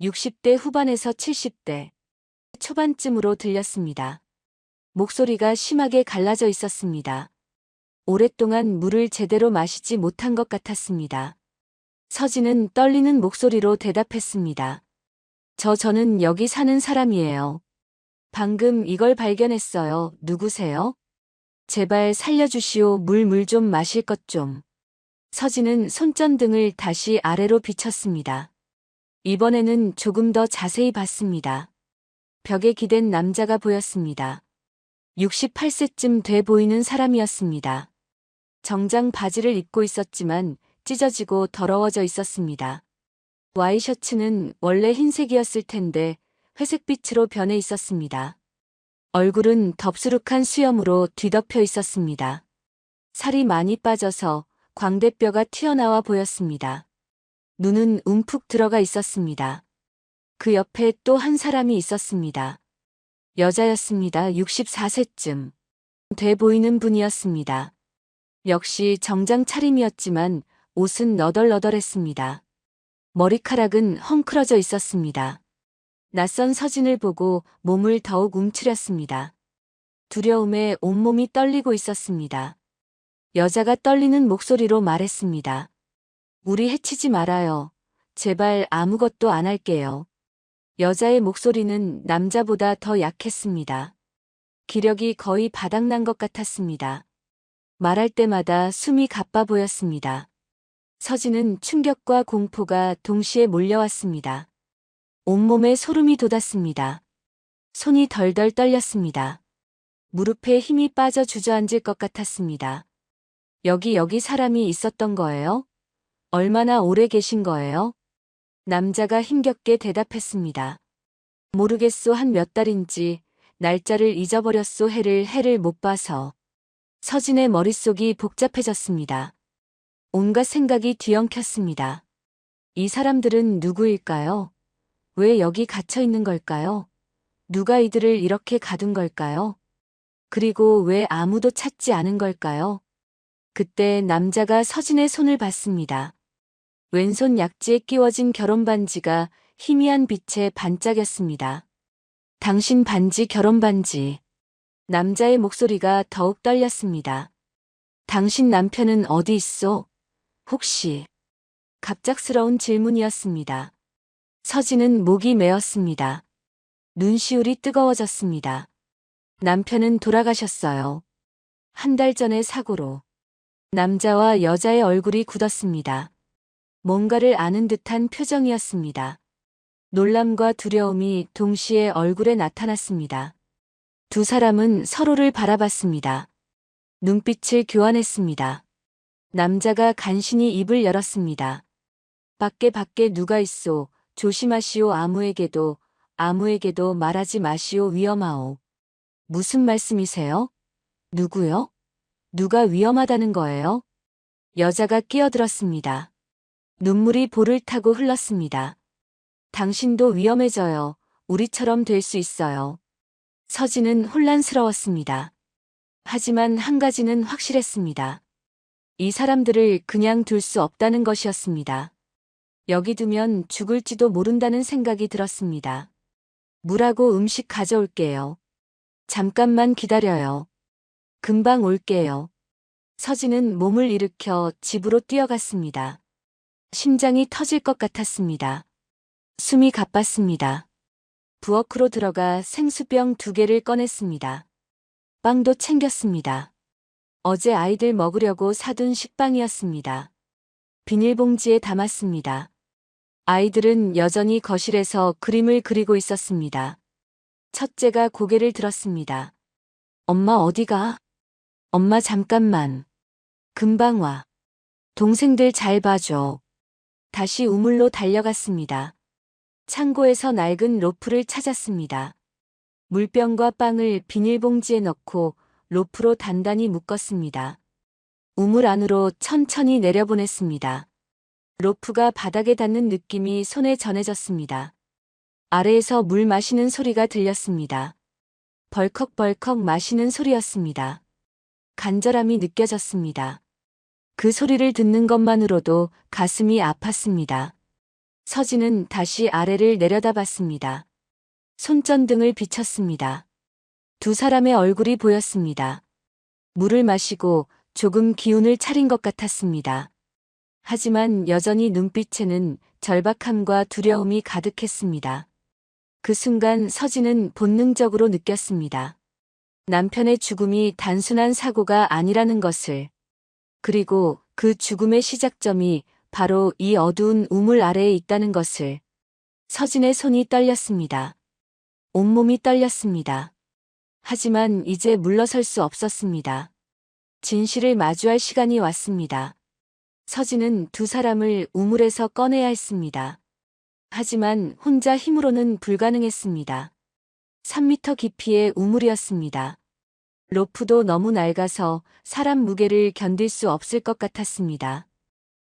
60대 후반에서 70대 초반쯤으로 들렸습니다. 목소리가 심하게 갈라져 있었습니다. 오랫동안 물을 제대로 마시지 못한 것 같았습니다. 서진은 떨리는 목소리로 대답했습니다. 저는 여기 사는 사람이에요. 방금 이걸 발견했어요. 누구세요? 제발 살려주시오. 물 좀 마실 것 좀. 서진은 손전등을 다시 아래로 비췄습니다. 이번에는 조금 더 자세히 봤습니다. 벽에 기댄 남자가 보였습니다. 68세쯤 돼 보이는 사람이었습니다. 정장 바지를 입고 있었지만 찢어지고 더러워져 있었습니다. 와이셔츠는 원래 흰색이었을 텐데 회색빛으로 변해 있었습니다. 얼굴은 덥수룩한 수염으로 뒤덮여 있었습니다. 살이 많이 빠져서 광대뼈가 튀어나와 보였습니다. 눈은 움푹 들어가 있었습니다. 그 옆에 또 한 사람이 있었습니다. 여자였습니다. 64세쯤 돼 보이는 분이었습니다. 역시 정장 차림이었지만 옷은 너덜너덜했습니다. 머리카락은 헝클어져 있었습니다. 낯선 서진을 보고 몸을 더욱 움츠렸습니다. 두려움에 온몸이 떨리고 있었습니다. 여자가 떨리는 목소리로 말했습니다. 우리 해치지 말아요. 제발 아무것도 안 할게요. 여자의 목소리는 남자보다 더 약했습니다. 기력이 거의 바닥난 것 같았습니다. 말할 때마다 숨이 가빠 보였습니다. 서진은 충격과 공포가 동시에 몰려왔습니다. 온몸에 소름이 돋았습니다. 손이 덜덜 떨렸습니다. 무릎에 힘이 빠져 주저앉을 것 같았습니다. 여기 사람이 있었던 거예요? 얼마나 오래 계신 거예요? 남자가 힘겹게 대답했습니다. 모르겠소. 한 몇 달인지 날짜를 잊어버렸소. 해를 못 봐서. 서진의 머릿속이 복잡해졌습니다. 온갖 생각이 뒤엉켰습니다. 이 사람들은 누구일까요? 왜 여기 갇혀 있는 걸까요? 누가 이들을 이렇게 가둔 걸까요? 그리고 왜 아무도 찾지 않은 걸까요? 그때 남자가 서진의 손을 봤습니다. 왼손 약지에 끼워진 결혼반지가 희미한 빛에 반짝였습니다. 당신 반지, 결혼반지. 남자의 목소리가 더욱 떨렸습니다. 당신 남편은 어디 있소? 혹시? 갑작스러운 질문이었습니다. 서진은 목이 메었습니다. 눈시울이 뜨거워졌습니다. 남편은 돌아가셨어요. 한 달 전의 사고로. 남자와 여자의 얼굴이 굳었습니다. 뭔가를 아는 듯한 표정이었습니다. 놀람과 두려움이 동시에 얼굴에 나타났습니다. 두 사람은 서로를 바라봤습니다. 눈빛을 교환했습니다. 남자가 간신히 입을 열었습니다. 밖에 누가 있소. 조심하시오. 아무에게도 말하지 마시오. 위험하오. 무슨 말씀이세요? 누구요? 누가 위험하다는 거예요? 여자가 끼어들었습니다. 눈물이 볼을 타고 흘렀습니다. 당신도 위험해져요. 우리처럼 될 수 있어요. 서진은 혼란스러웠습니다. 하지만 한 가지는 확실했습니다. 이 사람들을 그냥 둘 수 없다는 것이었습니다. 여기 두면 죽을지도 모른다는 생각이 들었습니다. 물하고 음식 가져올게요. 잠깐만 기다려요. 금방 올게요. 서진은 몸을 일으켜 집으로 뛰어갔습니다. 심장이 터질 것 같았습니다. 숨이 가빴습니다. 부엌으로 들어가 생수병 2개를 꺼냈습니다. 빵도 챙겼습니다. 어제 아이들 먹으려고 사둔 식빵이었습니다. 비닐봉지에 담았습니다. 아이들은 여전히 거실에서 그림을 그리고 있었습니다. 첫째가 고개를 들었습니다. 엄마 어디가? 엄마 잠깐만. 금방 와. 동생들 잘 봐줘. 다시 우물로 달려갔습니다. 창고에서 낡은 로프를 찾았습니다. 물병과 빵을 비닐봉지에 넣고 로프로 단단히 묶었습니다. 우물 안으로 천천히 내려보냈습니다. 로프가 바닥에 닿는 느낌이 손에 전해졌습니다. 아래에서 물 마시는 소리가 들렸습니다. 벌컥벌컥 마시는 소리였습니다. 간절함이 느껴졌습니다. 그 소리를 듣는 것만으로도 가슴이 아팠습니다. 서진은 다시 아래를 내려다봤습니다. 손전등을 비췄습니다. 2 사람의 얼굴이 보였습니다. 물을 마시고 조금 기운을 차린 것 같았습니다. 하지만 여전히 눈빛에는 절박함과 두려움이 가득했습니다. 그 순간 서진은 본능적으로 느꼈습니다. 남편의 죽음이 단순한 사고가 아니라는 것을. 그리고 그 죽음의 시작점이 바로 이 어두운 우물 아래에 있다는 것을. 서진의 손이 떨렸습니다. 온몸이 떨렸습니다. 하지만 이제 물러설 수 없었습니다. 진실을 마주할 시간이 왔습니다. 서진은 2 사람을 우물에서 꺼내야 했습니다. 하지만 혼자 힘으로는 불가능했습니다. 3m 깊이의 우물이었습니다. 로프도 너무 낡아서 사람 무게를 견딜 수 없을 것 같았습니다.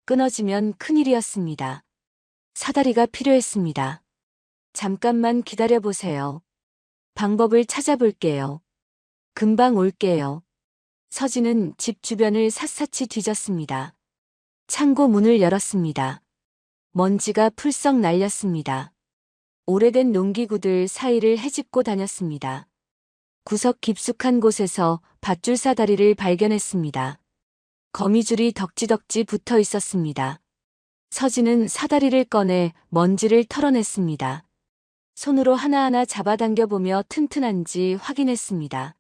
끊어지면 큰일이었습니다. 사다리가 필요했습니다. 잠깐만 기다려보세요. 방법을 찾아볼게요. 금방 올게요. 서진은 집 주변을 샅샅이 뒤졌습니다. 창고 문을 열었습니다. 먼지가 풀썩 날렸습니다. 오래된 농기구들 사이를 헤집고 다녔습니다. 구석 깊숙한 곳에서 밧줄 사다리를 발견했습니다. 거미줄이 덕지덕지 붙어 있었습니다. 서진은 사다리를 꺼내 먼지를 털어냈습니다. 손으로 하나하나 잡아당겨보며 튼튼한지 확인했습니다.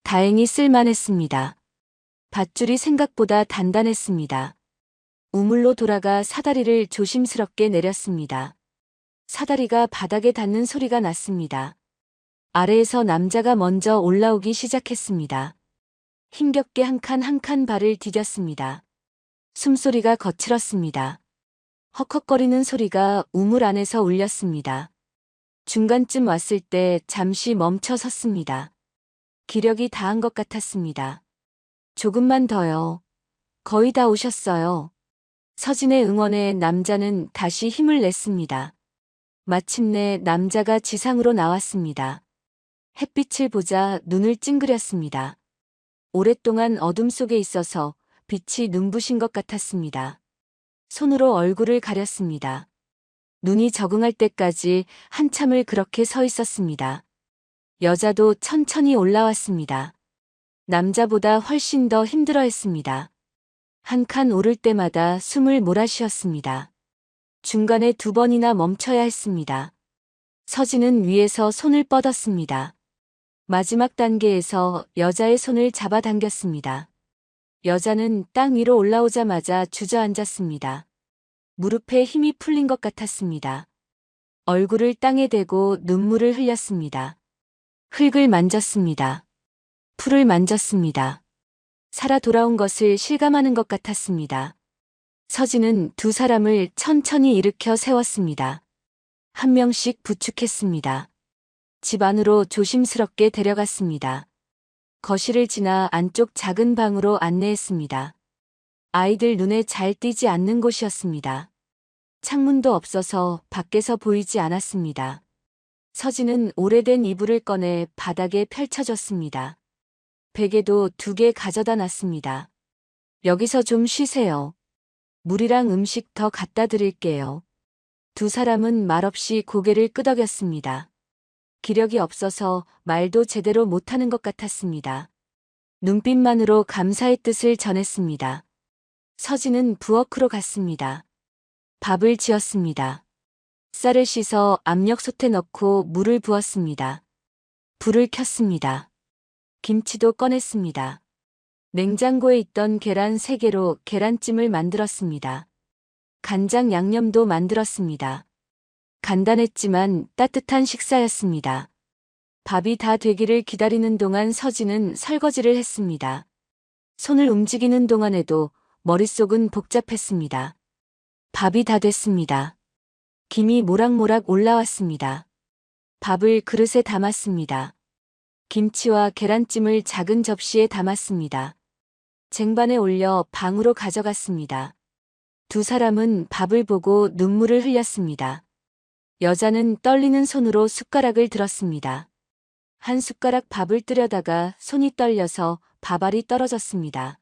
다행히 쓸만했습니다. 밧줄이 생각보다 단단했습니다. 우물로 돌아가 사다리를 조심스럽게 내렸습니다. 사다리가 바닥에 닿는 소리가 났습니다. 아래에서 남자가 먼저 올라오기 시작했습니다. 힘겹게 한 칸 발을 디뎠습니다. 숨소리가 거칠었습니다. 헉헉거리는 소리가 우물 안에서 울렸습니다. 중간쯤 왔을 때 잠시 멈춰 섰습니다. 기력이 다한 것 같았습니다. 조금만 더요. 거의 다 오셨어요. 서진의 응원에 남자는 다시 힘을 냈습니다. 마침내 남자가 지상으로 나왔습니다. 햇빛을 보자 눈을 찡그렸습니다. 오랫동안 어둠 속에 있어서 빛이 눈부신 것 같았습니다. 손으로 얼굴을 가렸습니다. 눈이 적응할 때까지 한참을 그렇게 서 있었습니다. 여자도 천천히 올라왔습니다. 남자보다 훨씬 더 힘들어했습니다. 한 칸 오를 때마다 숨을 몰아쉬었습니다. 중간에 2번이나 멈춰야 했습니다. 서진은 위에서 손을 뻗었습니다. 마지막 단계에서 여자의 손을 잡아당겼습니다. 여자는 땅 위로 올라오자마자 주저앉았습니다. 무릎에 힘이 풀린 것 같았습니다. 얼굴을 땅에 대고 눈물을 흘렸습니다. 흙을 만졌습니다. 풀을 만졌습니다. 살아 돌아온 것을 실감하는 것 같았습니다. 서진은 두 사람을 천천히 일으켜 세웠습니다. 한 명씩 부축했습니다. 집 안으로 조심스럽게 데려갔습니다. 거실을 지나 안쪽 작은 방으로 안내했습니다. 아이들 눈에 잘 띄지 않는 곳이었습니다. 창문도 없어서 밖에서 보이지 않았습니다. 서진은 오래된 이불을 꺼내 바닥에 펼쳐줬습니다. 베개도 2개 가져다 놨습니다. 여기서 좀 쉬세요. 물이랑 음식 더 갖다 드릴게요. 두 사람은 말없이 고개를 끄덕였습니다. 기력이 없어서 말도 제대로 못하는 것 같았습니다. 눈빛만으로 감사의 뜻을 전했습니다. 서진은 부엌으로 갔습니다. 밥을 지었습니다. 쌀을 씻어 압력솥에 넣고 물을 부었습니다. 불을 켰습니다. 김치도 꺼냈습니다. 냉장고에 있던 계란 3개로 계란찜을 만들었습니다. 간장 양념도 만들었습니다. 간단했지만 따뜻한 식사였습니다. 밥이 다 되기를 기다리는 동안 서진은 설거지를 했습니다. 손을 움직이는 동안에도 머릿속은 복잡했습니다. 밥이 다 됐습니다. 김이 모락모락 올라왔습니다. 밥을 그릇에 담았습니다. 김치와 계란찜을 작은 접시에 담았습니다. 쟁반에 올려 방으로 가져갔습니다. 두 사람은 밥을 보고 눈물을 흘렸습니다. 여자는 떨리는 손으로 숟가락을 들었습니다. 한 숟가락 밥을 뜨려다가 손이 떨려서 밥알이 떨어졌습니다.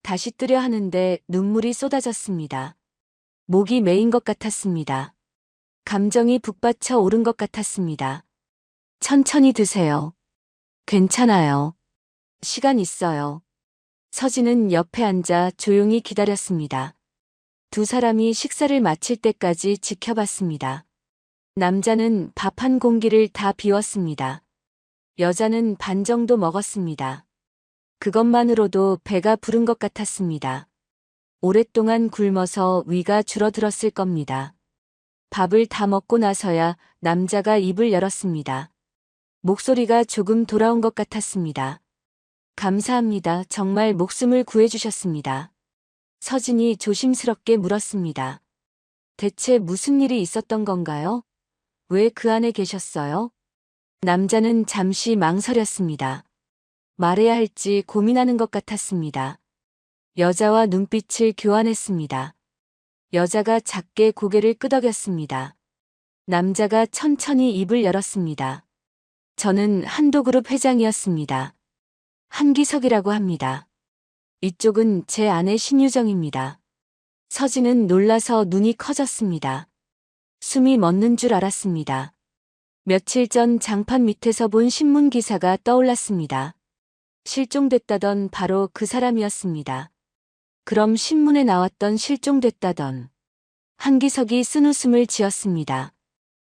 다시 뜨려 하는데 눈물이 쏟아졌습니다. 목이 메인 것 같았습니다. 감정이 북받쳐 오른 것 같았습니다. 천천히 드세요. 괜찮아요. 시간 있어요. 서진은 옆에 앉아 조용히 기다렸습니다. 두 사람이 식사를 마칠 때까지 지켜봤습니다. 남자는 밥 한 공기를 다 비웠습니다. 여자는 반 정도 먹었습니다. 그것만으로도 배가 부른 것 같았습니다. 오랫동안 굶어서 위가 줄어들었을 겁니다. 밥을 다 먹고 나서야 남자가 입을 열었습니다. 목소리가 조금 돌아온 것 같았습니다. 감사합니다. 정말 목숨을 구해주셨습니다. 서진이 조심스럽게 물었습니다. 대체 무슨 일이 있었던 건가요? 왜 그 안에 계셨어요? 남자는 잠시 망설였습니다. 말해야 할지 고민하는 것 같았습니다. 여자와 눈빛을 교환했습니다. 여자가 작게 고개를 끄덕였습니다. 남자가 천천히 입을 열었습니다. 저는 한도그룹 회장이었습니다. 한기석이라고 합니다. 이쪽은 제 아내 신유정입니다. 서진은 놀라서 눈이 커졌습니다. 숨이 멎는 줄 알았습니다. 며칠 전 장판 밑에서 본 신문 기사가 떠올랐습니다. 실종됐다던 바로 그 사람이었습니다. 그럼 신문에 나왔던 실종됐다던. 한기석이 쓴웃음을 지었습니다.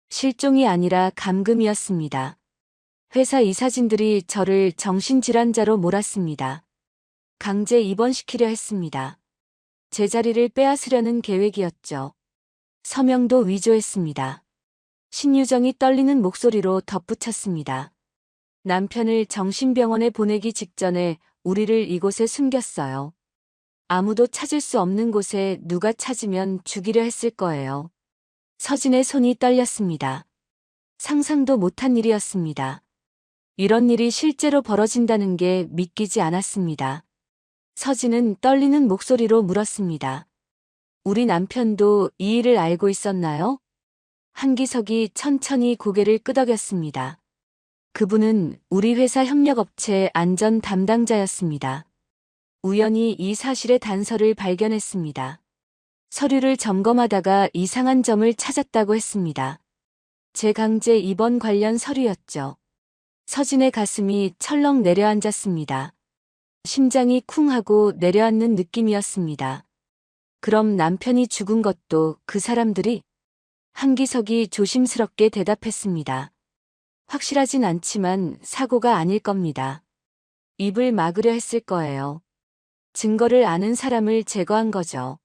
실종이 아니라 감금이었습니다. 회사 이사진들이 저를 정신질환자로 몰았습니다. 강제 입원시키려 했습니다. 제 자리를 빼앗으려는 계획이었죠. 서명도 위조했습니다. 신유정이 떨리는 목소리로 덧붙였습니다. 남편을 정신병원에 보내기 직전에 우리를 이곳에 숨겼어요. 아무도 찾을 수 없는 곳에 누가 찾으면 죽이려 했을 거예요. 서진의 손이 떨렸습니다. 상상도 못한 일이었습니다. 이런 일이 실제로 벌어진다는 게 믿기지 않았습니다. 서진은 떨리는 목소리로 물었습니다. 우리 남편도 이 일을 알고 있었나요? 한기석이 천천히 고개를 끄덕였습니다. 그분은 우리 회사 협력업체 안전 담당자였습니다. 우연히 이 사실의 단서를 발견했습니다. 서류를 점검하다가 이상한 점을 찾았다고 했습니다. 재강제 입원 관련 서류였죠. 서진의 가슴이 철렁 내려앉았습니다. 심장이 쿵 하고 내려앉는 느낌이었습니다. 그럼 남편이 죽은 것도 그 사람들이? 한기석이 조심스럽게 대답했습니다. 확실하진 않지만 사고가 아닐 겁니다. 입을 막으려 했을 거예요. 증거를 아는 사람을 제거한 거죠.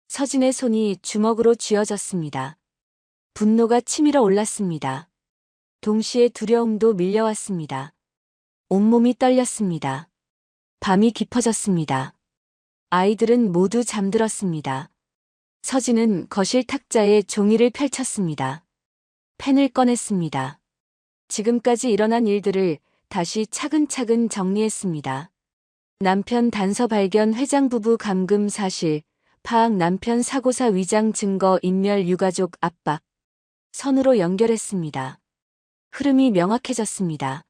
서진의 손이 주먹으로 쥐어졌습니다. 분노가 치밀어 올랐습니다. 동시에 두려움도 밀려왔습니다. 온몸이 떨렸습니다. 밤이 깊어졌습니다. 아이들은 모두 잠들었습니다. 서진은 거실 탁자에 종이를 펼쳤습니다. 펜을 꺼냈습니다. 지금까지 일어난 일들을 다시 차근차근 정리했습니다. 남편 단서 발견 회장 부부 감금 사실, 파악 남편 사고사 위장 증거 인멸 유가족 압박. 선으로 연결했습니다. 흐름이 명확해졌습니다.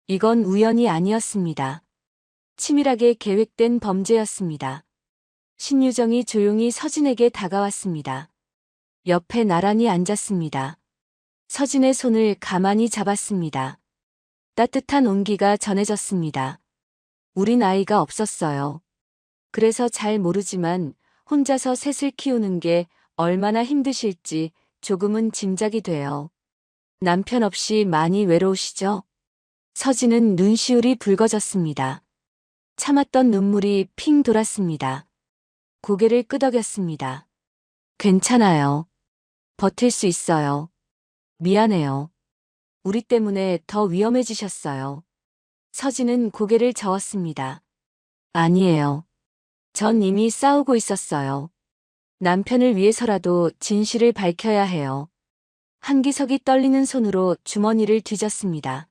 이건 우연이 아니었습니다. 치밀하게 계획된 범죄였습니다. 신유정이 조용히 서진에게 다가왔습니다. 옆에 나란히 앉았습니다. 서진의 손을 가만히 잡았습니다. 따뜻한 온기가 전해졌습니다. 우린 아이가 없었어요. 그래서 잘 모르지만 혼자서 셋을 키우는 게 얼마나 힘드실지 조금은 짐작이 돼요. 남편 없이 많이 외로우시죠? 서진은 눈시울이 붉어졌습니다. 참았던 눈물이 핑 돌았습니다. 고개를 끄덕였습니다. 괜찮아요. 버틸 수 있어요. 미안해요. 우리 때문에 더 위험해지셨어요. 서진은 고개를 저었습니다. 아니에요. 전 이미 싸우고 있었어요. 남편을 위해서라도 진실을 밝혀야 해요. 한기석이 떨리는 손으로 주머니를 뒤졌습니다.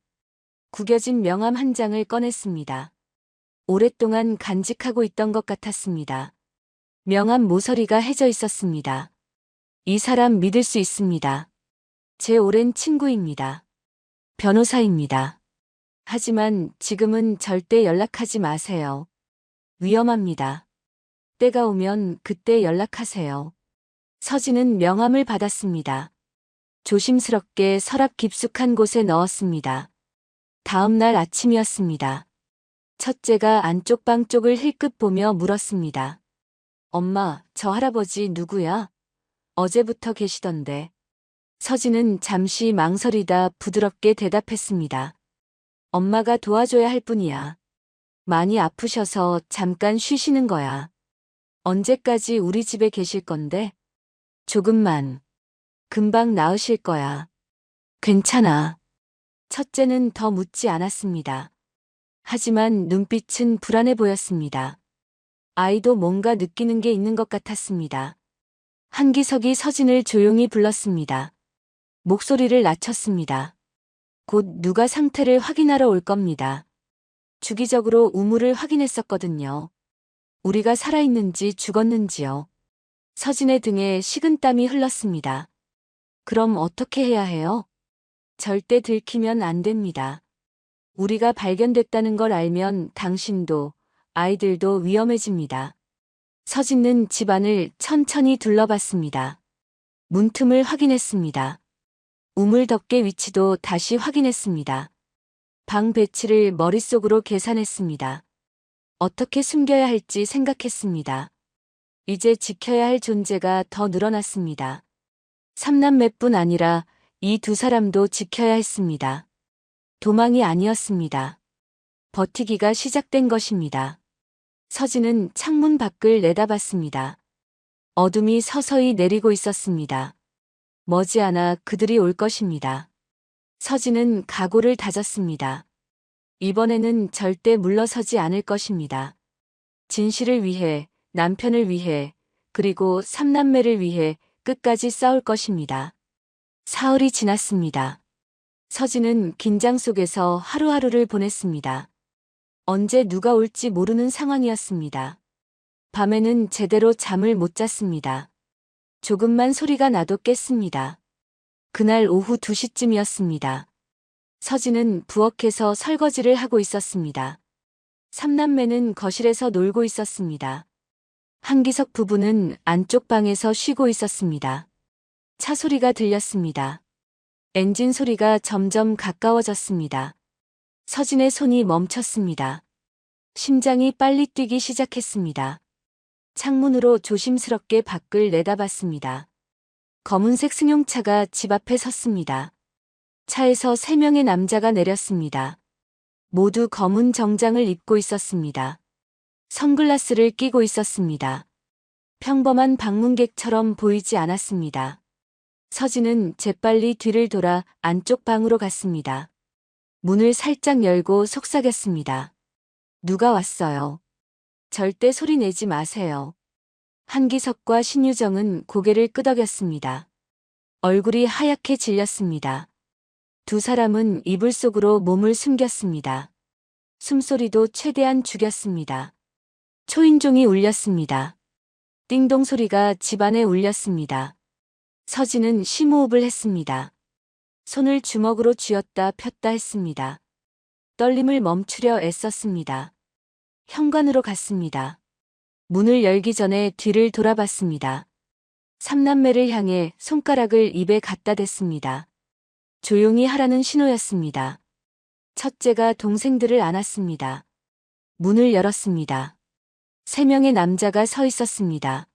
구겨진 명함 한 장을 꺼냈습니다. 오랫동안 간직하고 있던 것 같았습니다. 명함 모서리가 해져 있었습니다. 이 사람 믿을 수 있습니다. 제 오랜 친구입니다. 변호사입니다. 하지만 지금은 절대 연락하지 마세요. 위험합니다. 때가 오면 그때 연락하세요. 서진은 명함을 받았습니다. 조심스럽게 서랍 깊숙한 곳에 넣었습니다. 다음 날 아침이었습니다. 첫째가 안쪽 방 쪽을 힐끗 보며 물었습니다. 엄마, 저 할아버지 누구야? 어제부터 계시던데. 서진은 잠시 망설이다 부드럽게 대답했습니다. 엄마가 도와줘야 할 뿐이야. 많이 아프셔서 잠깐 쉬시는 거야. 언제까지 우리 집에 계실 건데? 조금만. 금방 나으실 거야. 괜찮아. 첫째는 더 묻지 않았습니다. 하지만 눈빛은 불안해 보였습니다. 아이도 뭔가 느끼는 게 있는 것 같았습니다. 한기석이 서진을 조용히 불렀습니다. 목소리를 낮췄습니다. 곧 누가 상태를 확인하러 올 겁니다. 주기적으로 우물을 확인했었거든요. 우리가 살아있는지 죽었는지요. 서진의 등에 식은땀이 흘렀습니다. 그럼 어떻게 해야 해요? 절대 들키면 안 됩니다. 우리가 발견됐다는 걸 알면 당신도 아이들도 위험해집니다. 서진은 집안을 천천히 둘러봤습니다. 문틈을 확인했습니다. 우물 덮개 위치도 다시 확인했습니다. 방 배치를 머릿속으로 계산했습니다. 어떻게 숨겨야 할지 생각했습니다. 이제 지켜야 할 존재가 더 늘어났습니다. 삼남매뿐 아니라 이 두 사람도 지켜야 했습니다. 도망이 아니었습니다. 버티기가 시작된 것입니다. 서진은 창문 밖을 내다봤습니다. 어둠이 서서히 내리고 있었습니다. 머지않아 그들이 올 것입니다. 서진은 각오를 다졌습니다. 이번에는 절대 물러서지 않을 것입니다. 진실을 위해, 남편을 위해, 그리고 삼남매를 위해 끝까지 싸울 것입니다. 사흘이 지났습니다. 서진은 긴장 속에서 하루하루를 보냈습니다. 언제 누가 올지 모르는 상황이었습니다. 밤에는 제대로 잠을 못 잤습니다. 조금만 소리가 나도 깼습니다. 그날 오후 2시쯤이었습니다. 서진은 부엌에서 설거지를 하고 있었습니다. 삼남매는 거실에서 놀고 있었습니다. 한기석 부부는 안쪽 방에서 쉬고 있었습니다. 차 소리가 들렸습니다. 엔진 소리가 점점 가까워졌습니다. 서진의 손이 멈췄습니다. 심장이 빨리 뛰기 시작했습니다. 창문으로 조심스럽게 밖을 내다봤습니다. 검은색 승용차가 집 앞에 섰습니다. 차에서 3명의 남자가 내렸습니다. 모두 검은 정장을 입고 있었습니다. 선글라스를 끼고 있었습니다. 평범한 방문객처럼 보이지 않았습니다. 서진은 재빨리 뒤를 돌아 안쪽 방으로 갔습니다. 문을 살짝 열고 속삭였습니다. 누가 왔어요. 절대 소리 내지 마세요. 한기석과 신유정은 고개를 끄덕였습니다. 얼굴이 하얗게 질렸습니다. 두 사람은 이불 속으로 몸을 숨겼습니다. 숨소리도 최대한 죽였습니다. 초인종이 울렸습니다. 띵동 소리가 집안에 울렸습니다. 서진은 심호흡을 했습니다. 손을 주먹으로 쥐었다 폈다 했습니다. 떨림을 멈추려 애썼습니다. 현관으로 갔습니다. 문을 열기 전에 뒤를 돌아봤습니다. 삼남매를 향해 손가락을 입에 갖다 댔습니다. 조용히 하라는 신호였습니다. 첫째가 동생들을 안았습니다. 문을 열었습니다. 3명의 남자가 서 있었습니다.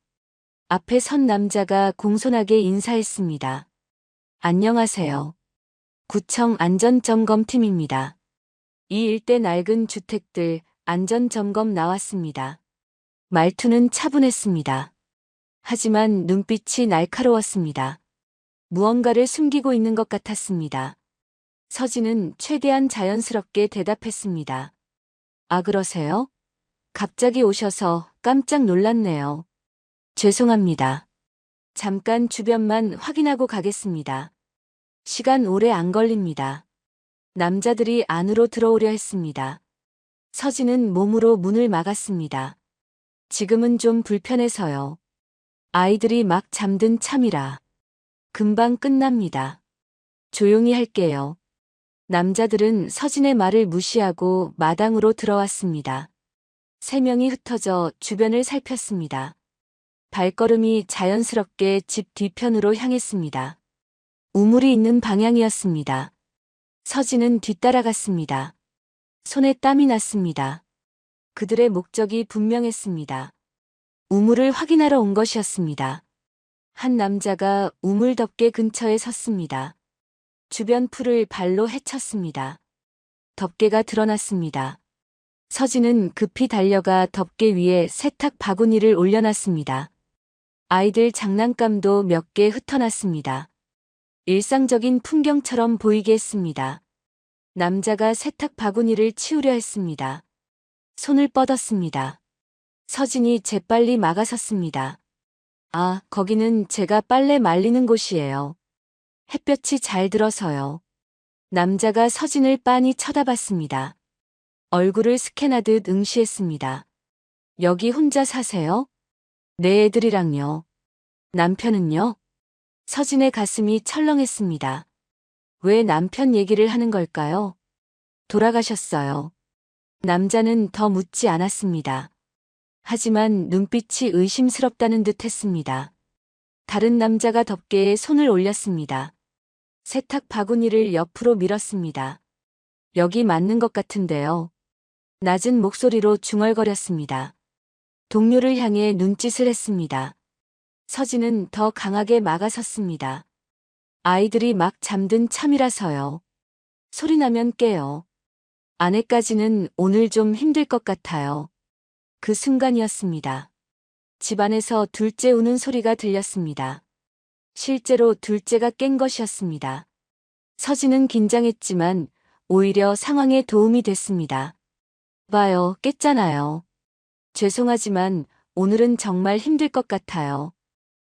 앞에 선 남자가 공손하게 인사했습니다. 안녕하세요. 구청 안전점검팀입니다. 이 일대 낡은 주택들 안전점검 나왔습니다. 말투는 차분했습니다. 하지만 눈빛이 날카로웠습니다. 무언가를 숨기고 있는 것 같았습니다. 서진은 최대한 자연스럽게 대답했습니다. 아, 그러세요? 갑자기 오셔서 깜짝 놀랐네요. 죄송합니다. 잠깐 주변만 확인하고 가겠습니다. 시간 오래 안 걸립니다. 남자들이 안으로 들어오려 했습니다. 서진은 몸으로 문을 막았습니다. 지금은 좀 불편해서요. 아이들이 막 잠든 참이라. 금방 끝납니다. 조용히 할게요. 남자들은 서진의 말을 무시하고 마당으로 들어왔습니다. 3명이 흩어져 주변을 살폈습니다. 발걸음이 자연스럽게 집 뒤편으로 향했습니다. 우물이 있는 방향이었습니다. 서진은 뒤따라갔습니다. 손에 땀이 났습니다. 그들의 목적이 분명했습니다. 우물을 확인하러 온 것이었습니다. 한 남자가 우물 덮개 근처에 섰습니다. 주변 풀을 발로 헤쳤습니다. 덮개가 드러났습니다. 서진은 급히 달려가 덮개 위에 세탁 바구니를 올려놨습니다. 아이들 장난감도 몇 개 흩어놨습니다. 일상적인 풍경처럼 보이게 했습니다. 남자가 세탁 바구니를 치우려 했습니다. 손을 뻗었습니다. 서진이 재빨리 막아섰습니다. 아, 거기는 제가 빨래 말리는 곳이에요. 햇볕이 잘 들어서요. 남자가 서진을 빤히 쳐다봤습니다. 얼굴을 스캔하듯 응시했습니다. 여기 혼자 사세요? 네, 애들이랑요. 남편은요? 서진의 가슴이 철렁했습니다. 왜 남편 얘기를 하는 걸까요? 돌아가셨어요. 남자는 더 묻지 않았습니다. 하지만 눈빛이 의심스럽다는 듯 했습니다. 다른 남자가 덮개에 손을 올렸습니다. 세탁 바구니를 옆으로 밀었습니다. 여기 맞는 것 같은데요. 낮은 목소리로 중얼거렸습니다. 동료를 향해 눈짓을 했습니다. 서진은 더 강하게 막아섰습니다. 아이들이 막 잠든 참이라서요. 소리나면 깨요. 아내까지는 오늘 좀 힘들 것 같아요. 그 순간이었습니다. 집안에서 둘째 우는 소리가 들렸습니다. 실제로 둘째가 깬 것이었습니다. 서진은 긴장했지만 오히려 상황에 도움이 됐습니다. 봐요, 깼잖아요. 죄송하지만 오늘은 정말 힘들 것 같아요.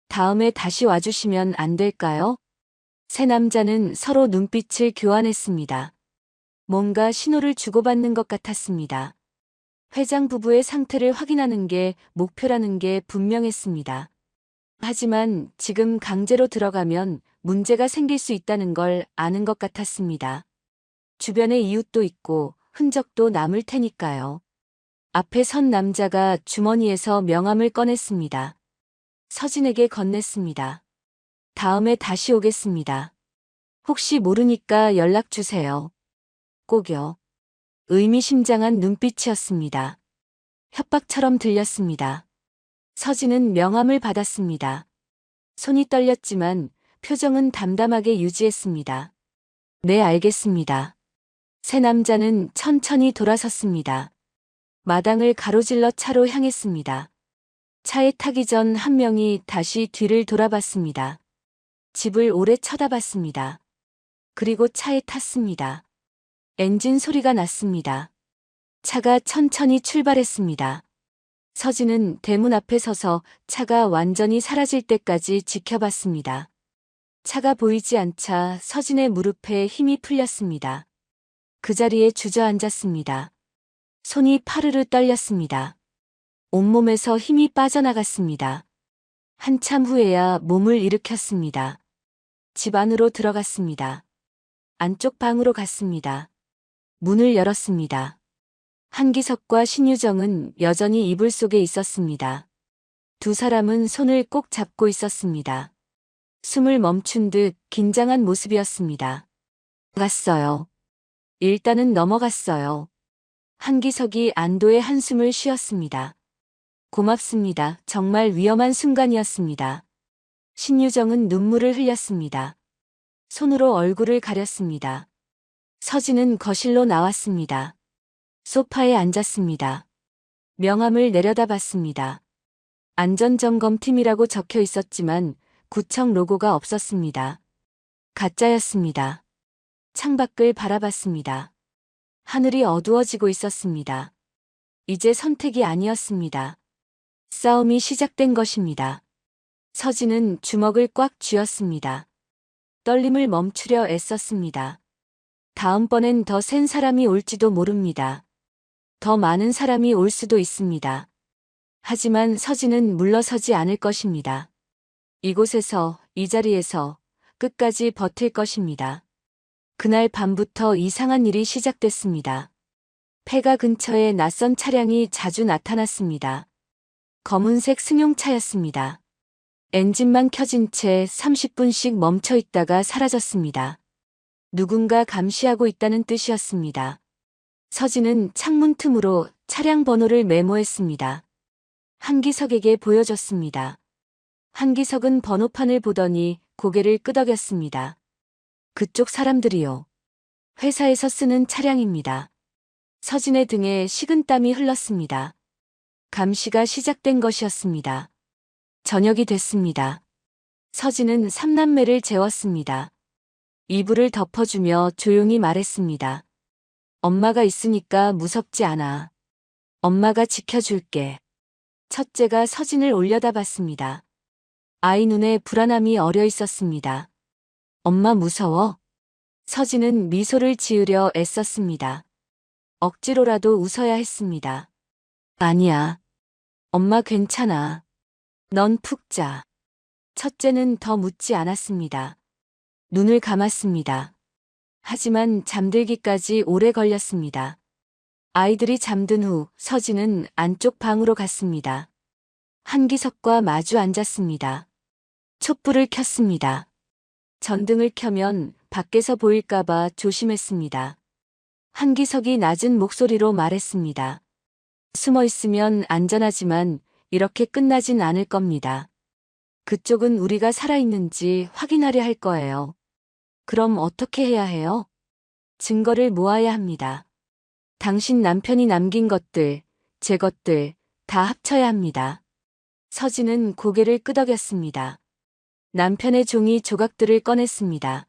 다음에 다시 와주시면 안 될까요? 세 남자는 서로 눈빛을 교환했습니다. 뭔가 신호를 주고받는 것 같았습니다. 회장 부부의 상태를 확인하는 게 목표라는 게 분명했습니다. 하지만 지금 강제로 들어가면 문제가 생길 수 있다는 걸 아는 것 같았습니다. 주변에 이웃도 있고 흔적도 남을 테니까요. 앞에 선 남자가 주머니에서 명함을 꺼냈습니다. 서진에게 건넸습니다. 다음에 다시 오겠습니다. 혹시 모르니까 연락 주세요. 꼭요. 의미심장한 눈빛이었습니다. 협박처럼 들렸습니다. 서진은 명함을 받았습니다. 손이 떨렸지만 표정은 담담하게 유지했습니다. 네, 알겠습니다. 세 남자는 천천히 돌아섰습니다. 마당을 가로질러 차로 향했습니다. 차에 타기 전 한 명이 다시 뒤를 돌아봤습니다. 집을 오래 쳐다봤습니다. 그리고 차에 탔습니다. 엔진 소리가 났습니다. 차가 천천히 출발했습니다. 서진은 대문 앞에 서서 차가 완전히 사라질 때까지 지켜봤습니다. 차가 보이지 않자 서진의 무릎에 힘이 풀렸습니다. 그 자리에 주저앉았습니다. 손이 파르르 떨렸습니다. 온몸에서 힘이 빠져나갔습니다. 한참 후에야 몸을 일으켰습니다. 집 안으로 들어갔습니다. 안쪽 방으로 갔습니다. 문을 열었습니다. 한기석과 신유정은 여전히 이불 속에 있었습니다. 두 사람은 손을 꼭 잡고 있었습니다. 숨을 멈춘 듯 긴장한 모습이었습니다. 갔어요. 일단은 넘어갔어요. 한기석이 안도의 한숨을 쉬었습니다. 고맙습니다. 정말 위험한 순간이었습니다. 신유정은 눈물을 흘렸습니다. 손으로 얼굴을 가렸습니다. 서진은 거실로 나왔습니다. 소파에 앉았습니다. 명함을 내려다봤습니다. 안전점검팀이라고 적혀 있었지만 구청 로고가 없었습니다. 가짜였습니다. 창밖을 바라봤습니다. 하늘이 어두워지고 있었습니다. 이제 선택이 아니었습니다. 싸움이 시작된 것입니다. 서진은 주먹을 꽉 쥐었습니다. 떨림을 멈추려 애썼습니다. 다음번엔 더 센 사람이 올지도 모릅니다. 더 많은 사람이 올 수도 있습니다. 하지만 서진은 물러서지 않을 것입니다. 이곳에서, 이 자리에서 끝까지 버틸 것입니다. 그날 밤부터 이상한 일이 시작됐습니다. 폐가 근처에 낯선 차량이 자주 나타났습니다. 검은색 승용차였습니다. 엔진만 켜진 채 30분씩 멈춰 있다가 사라졌습니다. 누군가 감시하고 있다는 뜻이었습니다. 서진은 창문 틈으로 차량 번호를 메모했습니다. 한기석에게 보여줬습니다. 한기석은 번호판을 보더니 고개를 끄덕였습니다. 그쪽 사람들이요. 회사에서 쓰는 차량입니다. 서진의 등에 식은땀이 흘렀습니다. 감시가 시작된 것이었습니다. 저녁이 됐습니다. 서진은 3남매를 재웠습니다. 이불을 덮어주며 조용히 말했습니다. 엄마가 있으니까 무섭지 않아. 엄마가 지켜줄게. 첫째가 서진을 올려다봤습니다. 아이 눈에 불안함이 어려 있었습니다. 엄마 무서워? 서진은 미소를 지으려 애썼습니다. 억지로라도 웃어야 했습니다. 아니야. 엄마 괜찮아. 넌 푹 자. 첫째는 더 묻지 않았습니다. 눈을 감았습니다. 하지만 잠들기까지 오래 걸렸습니다. 아이들이 잠든 후 서진은 안쪽 방으로 갔습니다. 한기석과 마주 앉았습니다. 촛불을 켰습니다. 전등을 켜면 밖에서 보일까봐 조심했습니다. 한기석이 낮은 목소리로 말했습니다. 숨어 있으면 안전하지만 이렇게 끝나진 않을 겁니다. 그쪽은 우리가 살아있는지 확인하려 할 거예요. 그럼 어떻게 해야 해요? 증거를 모아야 합니다. 당신 남편이 남긴 것들, 제 것들 다 합쳐야 합니다. 서진은 고개를 끄덕였습니다. 남편의 종이 조각들을 꺼냈습니다.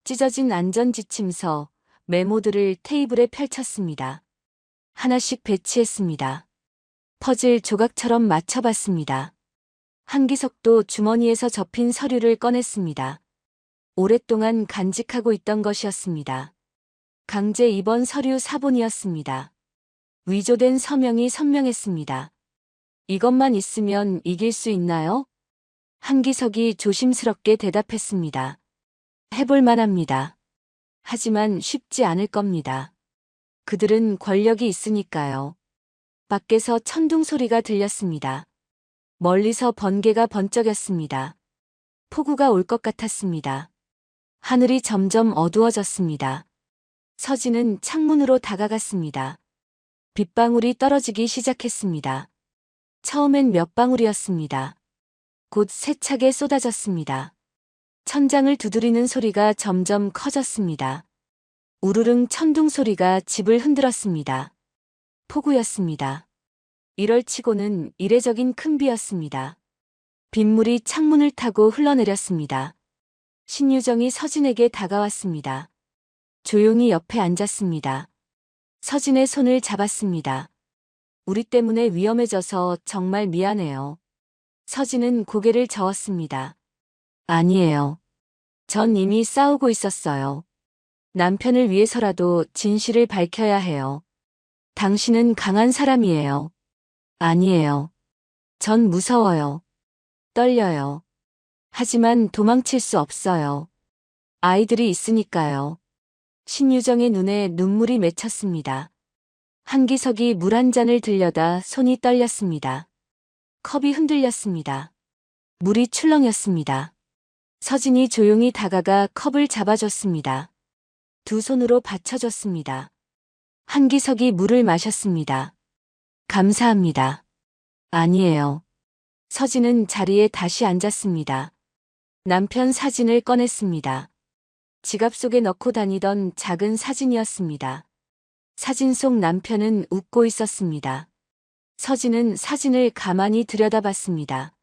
찢어진 안전지침서, 메모들을 테이블에 펼쳤습니다. 하나씩 배치했습니다. 퍼즐 조각처럼 맞춰봤습니다. 한기석도 주머니에서 접힌 서류를 꺼냈습니다. 오랫동안 간직하고 있던 것이었습니다. 강제 입원 서류 사본이었습니다. 위조된 서명이 선명했습니다. 이것만 있으면 이길 수 있나요? 한기석이 조심스럽게 대답했습니다. 해볼 만합니다. 하지만 쉽지 않을 겁니다. 그들은 권력이 있으니까요. 밖에서 천둥 소리가 들렸습니다. 멀리서 번개가 번쩍였습니다. 폭우가 올 것 같았습니다. 하늘이 점점 어두워졌습니다. 서진은 창문으로 다가갔습니다. 빗방울이 떨어지기 시작했습니다. 처음엔 몇 방울이었습니다. 곧 세차게 쏟아졌습니다. 천장을 두드리는 소리가 점점 커졌습니다. 우르릉 천둥 소리가 집을 흔들었습니다. 폭우였습니다. 이럴 치고는 이례적인 큰 비였습니다. 빗물이 창문을 타고 흘러내렸습니다. 신유정이 서진에게 다가왔습니다. 조용히 옆에 앉았습니다. 서진의 손을 잡았습니다. 우리 때문에 위험해져서 정말 미안해요. 서진은 고개를 저었습니다. 아니에요. 전 이미 싸우고 있었어요. 남편을 위해서라도 진실을 밝혀야 해요. 당신은 강한 사람이에요. 아니에요. 전 무서워요. 떨려요. 하지만 도망칠 수 없어요. 아이들이 있으니까요. 신유정의 눈에 눈물이 맺혔습니다. 한기석이 물 한 잔을 들려다 손이 떨렸습니다. 컵이 흔들렸습니다. 물이 출렁였습니다. 서진이 조용히 다가가 컵을 잡아줬습니다. 두 손으로 받쳐줬습니다. 한기석이 물을 마셨습니다. 감사합니다. 아니에요. 서진은 자리에 다시 앉았습니다. 남편 사진을 꺼냈습니다. 지갑 속에 넣고 다니던 작은 사진이었습니다. 사진 속 남편은 웃고 있었습니다. 서진은 사진을 가만히 들여다봤습니다.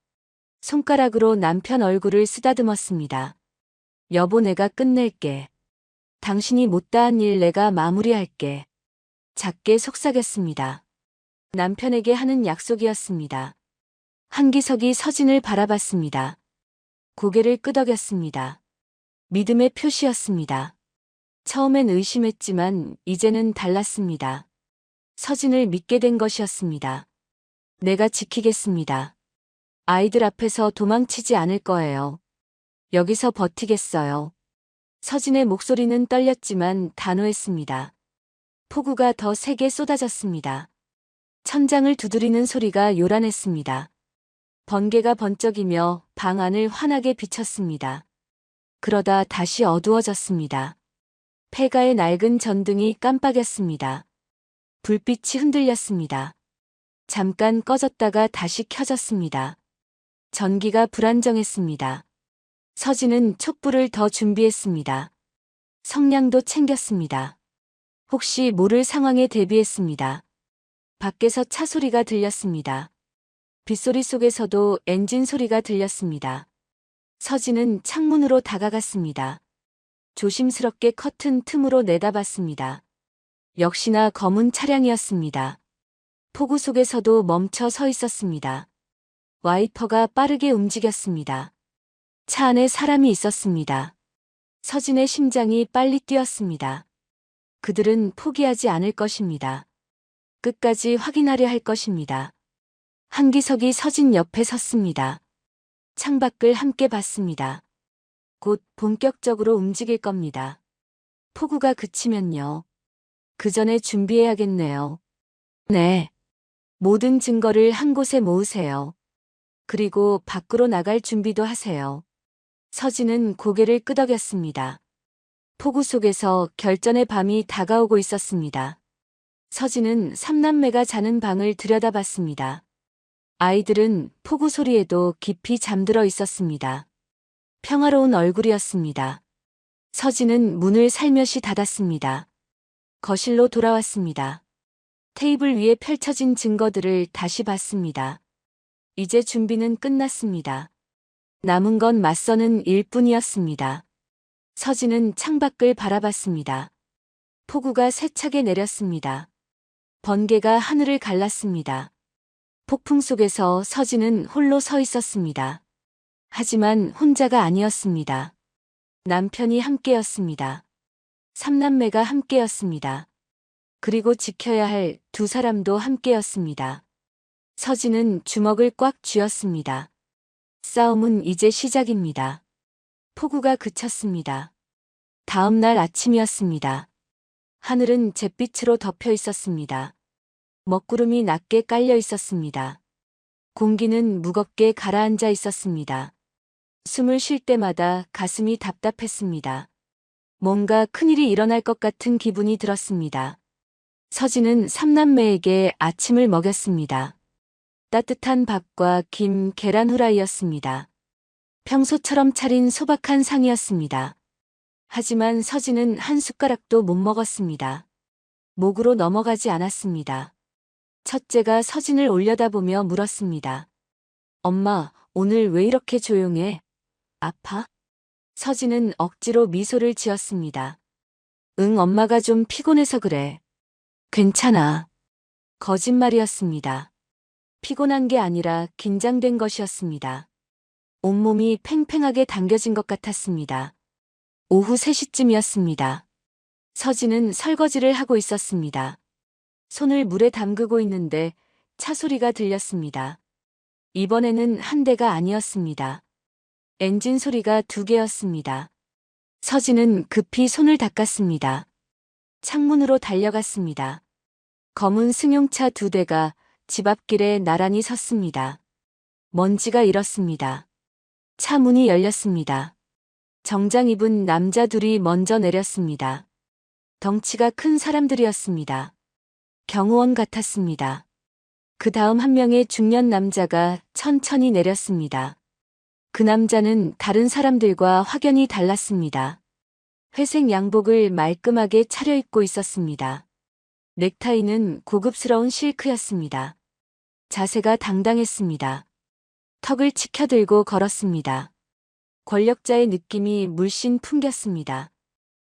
손가락으로 남편 얼굴을 쓰다듬었습니다. 여보, 내가 끝낼게. 당신이 못다한 일 내가 마무리할게. 작게 속삭였습니다. 남편에게 하는 약속이었습니다. 한기석이 서진을 바라봤습니다. 고개를 끄덕였습니다. 믿음의 표시였습니다. 처음엔 의심했지만 이제는 달랐습니다. 서진을 믿게 된 것이었습니다. 내가 지키겠습니다. 아이들 앞에서 도망치지 않을 거예요. 여기서 버티겠어요. 서진의 목소리는 떨렸지만 단호했습니다. 폭우가 더 세게 쏟아졌습니다. 천장을 두드리는 소리가 요란했습니다. 번개가 번쩍이며 방 안을 환하게 비쳤습니다. 그러다 다시 어두워졌습니다. 폐가의 낡은 전등이 깜빡였습니다. 불빛이 흔들렸습니다. 잠깐 꺼졌다가 다시 켜졌습니다. 전기가 불안정했습니다. 서진은 촛불을 더 준비했습니다. 성냥도 챙겼습니다. 혹시 모를 상황에 대비했습니다. 밖에서 차 소리가 들렸습니다. 빗소리 속에서도 엔진 소리가 들렸습니다. 서진은 창문으로 다가갔습니다. 조심스럽게 커튼 틈으로 내다봤습니다. 역시나 검은 차량이었습니다. 폭우 속에서도 멈춰 서 있었습니다. 와이퍼가 빠르게 움직였습니다. 차 안에 사람이 있었습니다. 서진의 심장이 빨리 뛰었습니다. 그들은 포기하지 않을 것입니다. 끝까지 확인하려 할 것입니다. 한기석이 서진 옆에 섰습니다. 창밖을 함께 봤습니다. 곧 본격적으로 움직일 겁니다. 폭우가 그치면요. 그 전에 준비해야겠네요. 네. 모든 증거를 한 곳에 모으세요. 그리고 밖으로 나갈 준비도 하세요. 서진은 고개를 끄덕였습니다. 폭우 속에서 결전의 밤이 다가오고 있었습니다. 서진은 삼남매가 자는 방을 들여다봤습니다. 아이들은 폭우 소리에도 깊이 잠들어 있었습니다. 평화로운 얼굴이었습니다. 서진은 문을 살며시 닫았습니다. 거실로 돌아왔습니다. 테이블 위에 펼쳐진 증거들을 다시 봤습니다. 이제 준비는 끝났습니다. 남은 건 맞서는 일뿐이었습니다. 서진은 창밖을 바라봤습니다. 폭우가 세차게 내렸습니다. 번개가 하늘을 갈랐습니다. 폭풍 속에서 서진은 홀로 서 있었습니다. 하지만 혼자가 아니었습니다. 남편이 함께였습니다. 삼남매가 함께였습니다. 그리고 지켜야 할 두 사람도 함께였습니다. 서진은 주먹을 꽉 쥐었습니다. 싸움은 이제 시작입니다. 폭우가 그쳤습니다. 다음 날 아침이었습니다. 하늘은 잿빛으로 덮여 있었습니다. 먹구름이 낮게 깔려 있었습니다. 공기는 무겁게 가라앉아 있었습니다. 숨을 쉴 때마다 가슴이 답답했습니다. 뭔가 큰일이 일어날 것 같은 기분이 들었습니다. 서진은 삼남매에게 아침을 먹였습니다. 따뜻한 밥과 김, 계란 후라이였습니다. 평소처럼 차린 소박한 상이었습니다. 하지만 서진은 한 숟가락도 못 먹었습니다. 목으로 넘어가지 않았습니다. 첫째가 서진을 올려다보며 물었습니다. 엄마, 오늘 왜 이렇게 조용해? 아파? 서진은 억지로 미소를 지었습니다. 응, 엄마가 좀 피곤해서 그래. 괜찮아. 거짓말이었습니다. 피곤한 게 아니라 긴장된 것이었습니다. 온몸이 팽팽하게 당겨진 것 같았습니다. 오후 3시쯤이었습니다. 서진은 설거지를 하고 있었습니다. 손을 물에 담그고 있는데 차 소리가 들렸습니다. 이번에는 한 대가 아니었습니다. 엔진 소리가 2개였습니다. 서진은 급히 손을 닦았습니다. 창문으로 달려갔습니다. 검은 승용차 2대가 집 앞길에 나란히 섰습니다. 먼지가 일었습니다. 차 문이 열렸습니다. 정장 입은 남자 2이 먼저 내렸습니다. 덩치가 큰 사람들이었습니다. 경호원 같았습니다. 그 다음 한 명의 중년 남자가 천천히 내렸습니다. 그 남자는 다른 사람들과 확연히 달랐습니다. 회색 양복을 말끔하게 차려입고 있었습니다. 넥타이는 고급스러운 실크였습니다. 자세가 당당했습니다. 턱을 치켜들고 걸었습니다. 권력자의 느낌이 물씬 풍겼습니다.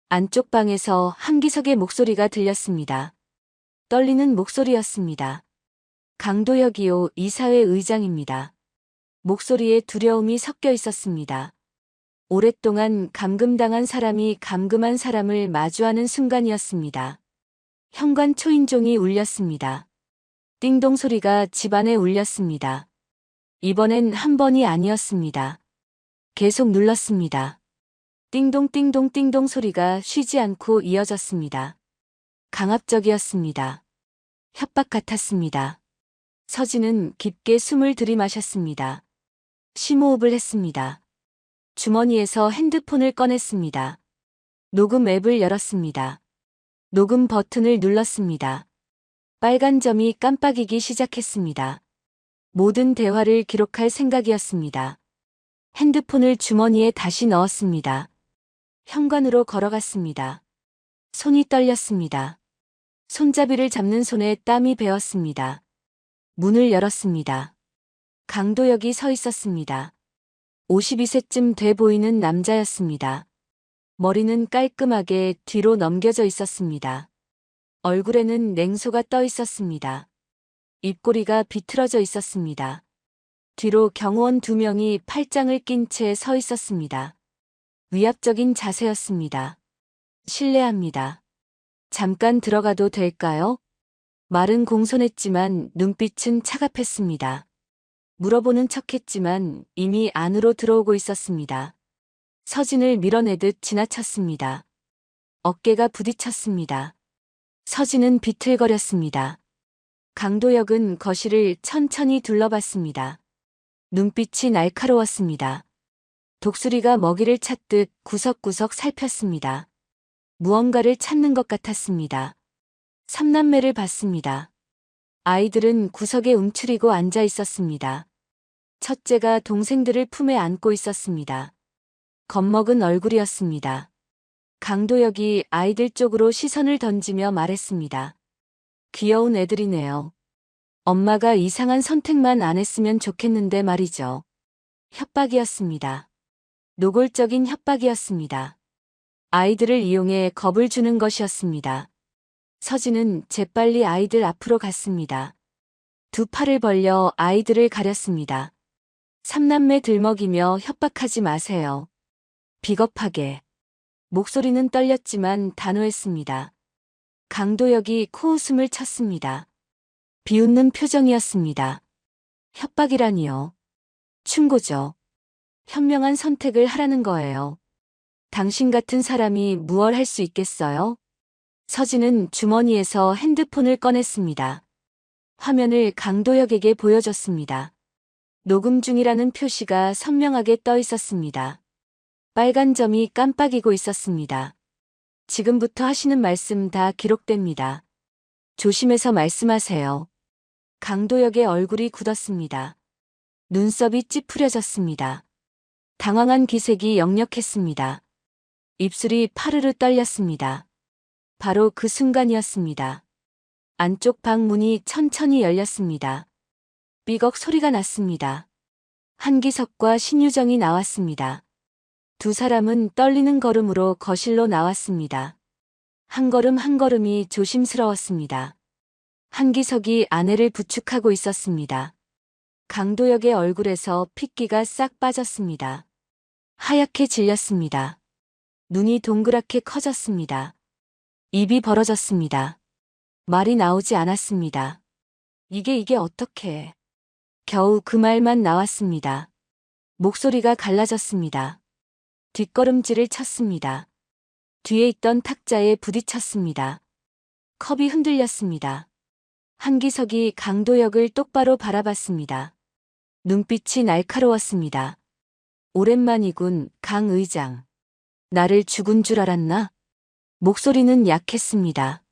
안쪽 방에서 한기석의 목소리가 들렸습니다. 떨리는 목소리였습니다. 강도혁이요, 이사회 의장입니다. 목소리에 두려움이 섞여 있었습니다. 오랫동안 감금당한 사람이 감금한 사람을 마주하는 순간이었습니다. 현관 초인종이 울렸습니다. 띵동 소리가 집안에 울렸습니다. 이번엔 한 번이 아니었습니다. 계속 눌렀습니다. 띵동 띵동 띵동 소리가 쉬지 않고 이어졌습니다. 강압적이었습니다. 협박 같았습니다. 서진은 깊게 숨을 들이마셨습니다. 심호흡을 했습니다. 주머니에서 핸드폰을 꺼냈습니다. 녹음 앱을 열었습니다. 녹음 버튼을 눌렀습니다. 빨간 점이 깜빡이기 시작했습니다. 모든 대화를 기록할 생각이었습니다. 핸드폰을 주머니에 다시 넣었습니다. 현관으로 걸어갔습니다. 손이 떨렸습니다. 손잡이를 잡는 손에 땀이 배었습니다. 문을 열었습니다. 강도혁이 서 있었습니다. 52세쯤 돼 보이는 남자였습니다. 머리는 깔끔하게 뒤로 넘겨져 있었습니다. 얼굴에는 냉소가 떠 있었습니다. 입꼬리가 비틀어져 있었습니다. 뒤로 경호원 2명이 팔짱을 낀 채 서 있었습니다. 위압적인 자세였습니다. 실례합니다. 잠깐 들어가도 될까요? 말은 공손했지만 눈빛은 차갑했습니다. 물어보는 척했지만 이미 안으로 들어오고 있었습니다. 서진을 밀어내듯 지나쳤습니다. 어깨가 부딪혔습니다. 서진은 비틀거렸습니다. 강도혁은 거실을 천천히 둘러봤습니다. 눈빛이 날카로웠습니다. 독수리가 먹이를 찾듯 구석구석 살폈습니다. 무언가를 찾는 것 같았습니다. 3남매를 봤습니다. 아이들은 구석에 움츠리고 앉아 있었습니다. 첫째가 동생들을 품에 안고 있었습니다. 겁먹은 얼굴이었습니다. 강도혁이 아이들 쪽으로 시선을 던지며 말했습니다. 귀여운 애들이네요. 엄마가 이상한 선택만 안 했으면 좋겠는데 말이죠. 협박이었습니다. 노골적인 협박이었습니다. 아이들을 이용해 겁을 주는 것이었습니다. 서진은 재빨리 아이들 앞으로 갔습니다. 2 팔을 벌려 아이들을 가렸습니다. 3남매 들먹이며 협박하지 마세요. 비겁하게. 목소리는 떨렸지만 단호했습니다. 강도혁이 코웃음을 쳤습니다. 비웃는 표정이었습니다. 협박이라니요. 충고죠. 현명한 선택을 하라는 거예요. 당신 같은 사람이 무얼 할 수 있겠어요? 서진은 주머니에서 핸드폰을 꺼냈습니다. 화면을 강도혁에게 보여줬습니다. 녹음 중이라는 표시가 선명하게 떠 있었습니다. 빨간 점이 깜빡이고 있었습니다. 지금부터 하시는 말씀 다 기록됩니다. 조심해서 말씀하세요. 강도혁의 얼굴이 굳었습니다. 눈썹이 찌푸려졌습니다. 당황한 기색이 역력했습니다. 입술이 파르르 떨렸습니다. 바로 그 순간이었습니다. 안쪽 방 문이 천천히 열렸습니다. 삐걱 소리가 났습니다. 한기석과 신유정이 나왔습니다. 2 사람은 떨리는 걸음으로 거실로 나왔습니다. 한 걸음 한 걸음이 조심스러웠습니다. 한기석이 아내를 부축하고 있었습니다. 강도혁의 얼굴에서 핏기가 싹 빠졌습니다. 하얗게 질렸습니다. 눈이 동그랗게 커졌습니다. 입이 벌어졌습니다. 말이 나오지 않았습니다. 이게 어떻게. 겨우 그 말만 나왔습니다. 목소리가 갈라졌습니다. 뒷걸음질을 쳤습니다. 뒤에 있던 탁자에 부딪혔습니다. 컵이 흔들렸습니다. 한기석이 강도혁을 똑바로 바라봤습니다. 눈빛이 날카로웠습니다. 오랜만이군, 강 의장. 나를 죽은 줄 알았나? 목소리는 약했습니다.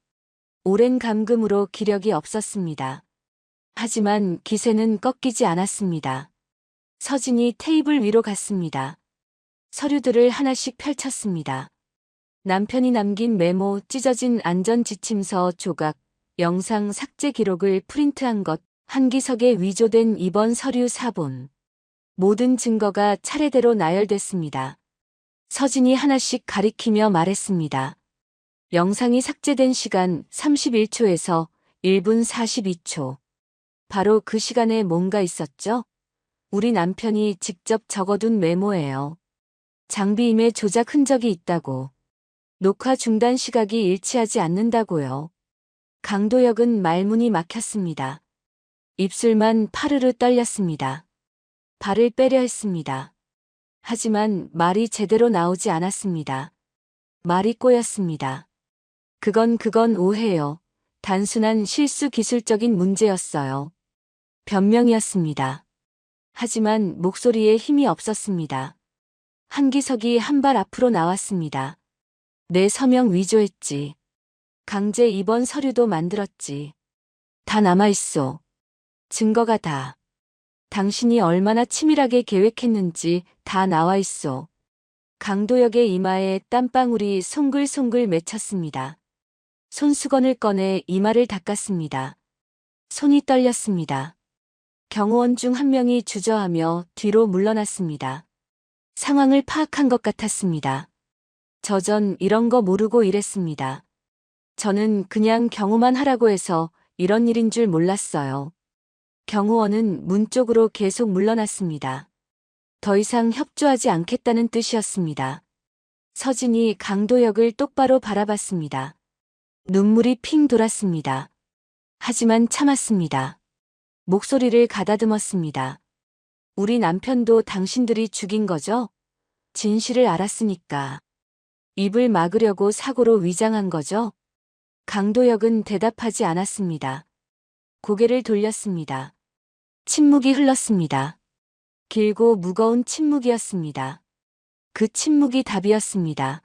오랜 감금으로 기력이 없었습니다. 하지만 기세는 꺾이지 않았습니다. 서진이 테이블 위로 갔습니다. 서류들을 하나씩 펼쳤습니다. 남편이 남긴 메모, 찢어진 안전지침서 조각, 영상 삭제 기록을 프린트한 것, 한기석에 위조된 입원 서류 사본. 모든 증거가 차례대로 나열됐습니다. 서진이 하나씩 가리키며 말했습니다. 영상이 삭제된 시간 31초에서 1분 42초. 바로 그 시간에 뭔가 있었죠? 우리 남편이 직접 적어둔 메모예요. 장비임의 조작 흔적이 있다고. 녹화 중단 시각이 일치하지 않는다고요. 강도혁은 말문이 막혔습니다. 입술만 파르르 떨렸습니다. 발을 빼려 했습니다. 하지만 말이 제대로 나오지 않았습니다. 말이 꼬였습니다. 그건 오해요. 단순한 실수 기술적인 문제였어요. 변명이었습니다. 하지만 목소리에 힘이 없었습니다. 한기석이 한 발 앞으로 나왔습니다. 내 서명 위조했지. 강제 입원 서류도 만들었지. 다 남아있어. 증거가 다. 당신이 얼마나 치밀하게 계획했는지 다 나와있어. 강도혁의 이마에 땀방울이 송글송글 맺혔습니다. 손수건을 꺼내 이마를 닦았습니다. 손이 떨렸습니다. 경호원 중 한 명이 주저하며 뒤로 물러났습니다. 상황을 파악한 것 같았습니다. 저 전 이런 거 모르고 일했습니다. 저는 그냥 경호만 하라고 해서 이런 일인 줄 몰랐어요. 경호원은 문 쪽으로 계속 물러났습니다. 더 이상 협조하지 않겠다는 뜻이었습니다. 서진이 강도혁을 똑바로 바라봤습니다. 눈물이 핑 돌았습니다. 하지만 참았습니다. 목소리를 가다듬었습니다. 우리 남편도 당신들이 죽인 거죠? 진실을 알았으니까. 입을 막으려고 사고로 위장한 거죠? 강도혁은 대답하지 않았습니다. 고개를 돌렸습니다. 침묵이 흘렀습니다. 길고 무거운 침묵이었습니다. 그 침묵이 답이었습니다.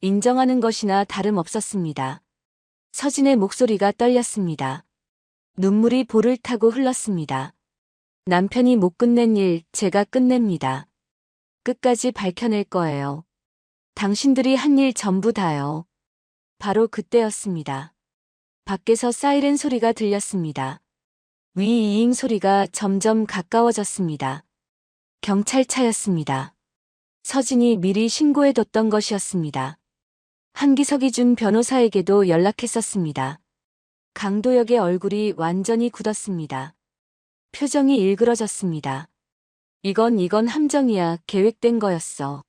인정하는 것이나 다름없었습니다. 서진의 목소리가 떨렸습니다. 눈물이 볼을 타고 흘렀습니다. 남편이 못 끝낸 일 제가 끝냅니다. 끝까지 밝혀낼 거예요. 당신들이 한 일 전부 다요. 바로 그때였습니다. 밖에서 사이렌 소리가 들렸습니다. 위이잉 소리가 점점 가까워졌습니다. 경찰차였습니다. 서진이 미리 신고해뒀던 것이었습니다. 한기석이 준 변호사에게도 연락했었습니다. 강도혁의 얼굴이 완전히 굳었습니다. 표정이 일그러졌습니다. 이건 함정이야. 계획된 거였어.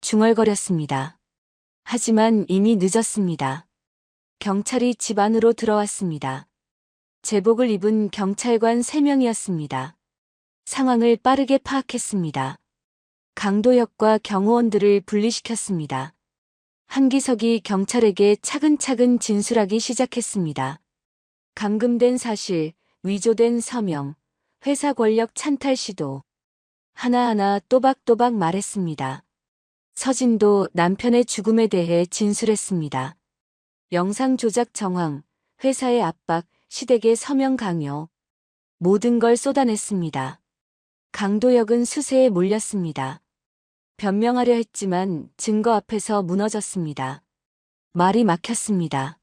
중얼거렸습니다. 하지만 이미 늦었습니다. 경찰이 집 안으로 들어왔습니다. 제복을 입은 경찰관 3명이었습니다. 상황을 빠르게 파악했습니다. 강도혁과 경호원들을 분리시켰습니다. 한기석이 경찰에게 차근차근 진술하기 시작했습니다. 감금된 사실, 위조된 서명, 회사 권력 찬탈 시도. 하나하나 또박또박 말했습니다. 서진도 남편의 죽음에 대해 진술했습니다. 영상 조작 정황, 회사의 압박, 시댁의 서명 강요. 모든 걸 쏟아냈습니다. 강도혁은 수세에 몰렸습니다. 변명하려 했지만 증거 앞에서 무너졌습니다. 말이 막혔습니다.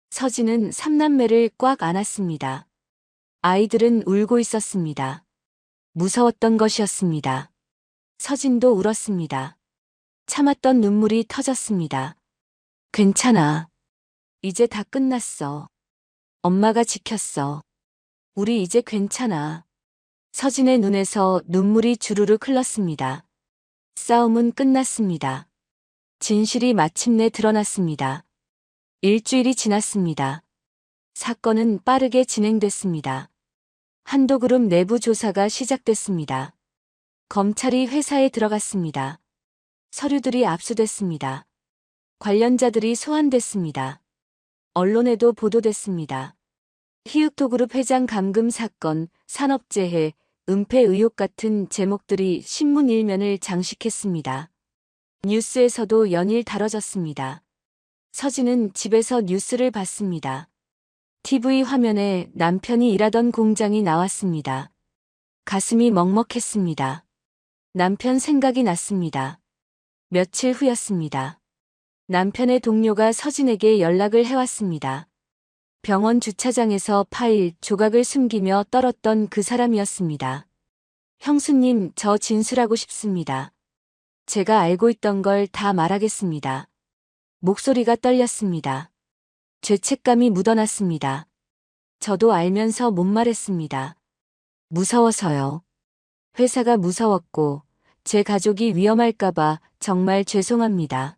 서진은 3남매를 꽉 안았습니다. 아이들은 울고 있었습니다. 무서웠던 것이었습니다. 서진도 울었습니다. 참았던 눈물이 터졌습니다. 괜찮아. 이제 다 끝났어. 엄마가 지켰어. 우리 이제 괜찮아. 서진의 눈에서 눈물이 주르륵 흘렀습니다. 싸움은 끝났습니다. 진실이 마침내 드러났습니다. 일주일이 지났습니다. 사건은 빠르게 진행됐습니다. 한도그룹 내부 조사가 시작됐습니다. 검찰이 회사에 들어갔습니다. 서류들이 압수됐습니다. 관련자들이 소환됐습니다. 언론에도 보도됐습니다. 히읗도그룹 회장 감금 사건, 산업재해, 은폐 의혹 같은 제목들이 신문 일면을 장식했습니다. 뉴스에서도 연일 다뤄졌습니다. 서진은 집에서 뉴스를 봤습니다. TV 화면에 남편이 일하던 공장이 나왔습니다. 가슴이 먹먹했습니다. 남편 생각이 났습니다. 며칠 후였습니다. 남편의 동료가 서진에게 연락을 해왔습니다. 병원 주차장에서 파일, 조각을 숨기며 떨었던 그 사람이었습니다. 형수님, 저 진술하고 싶습니다. 제가 알고 있던 걸 다 말하겠습니다. 목소리가 떨렸습니다. 죄책감이 묻어났습니다. 저도 알면서 못 말했습니다. 무서워서요. 회사가 무서웠고 제 가족이 위험할까봐 정말 죄송합니다.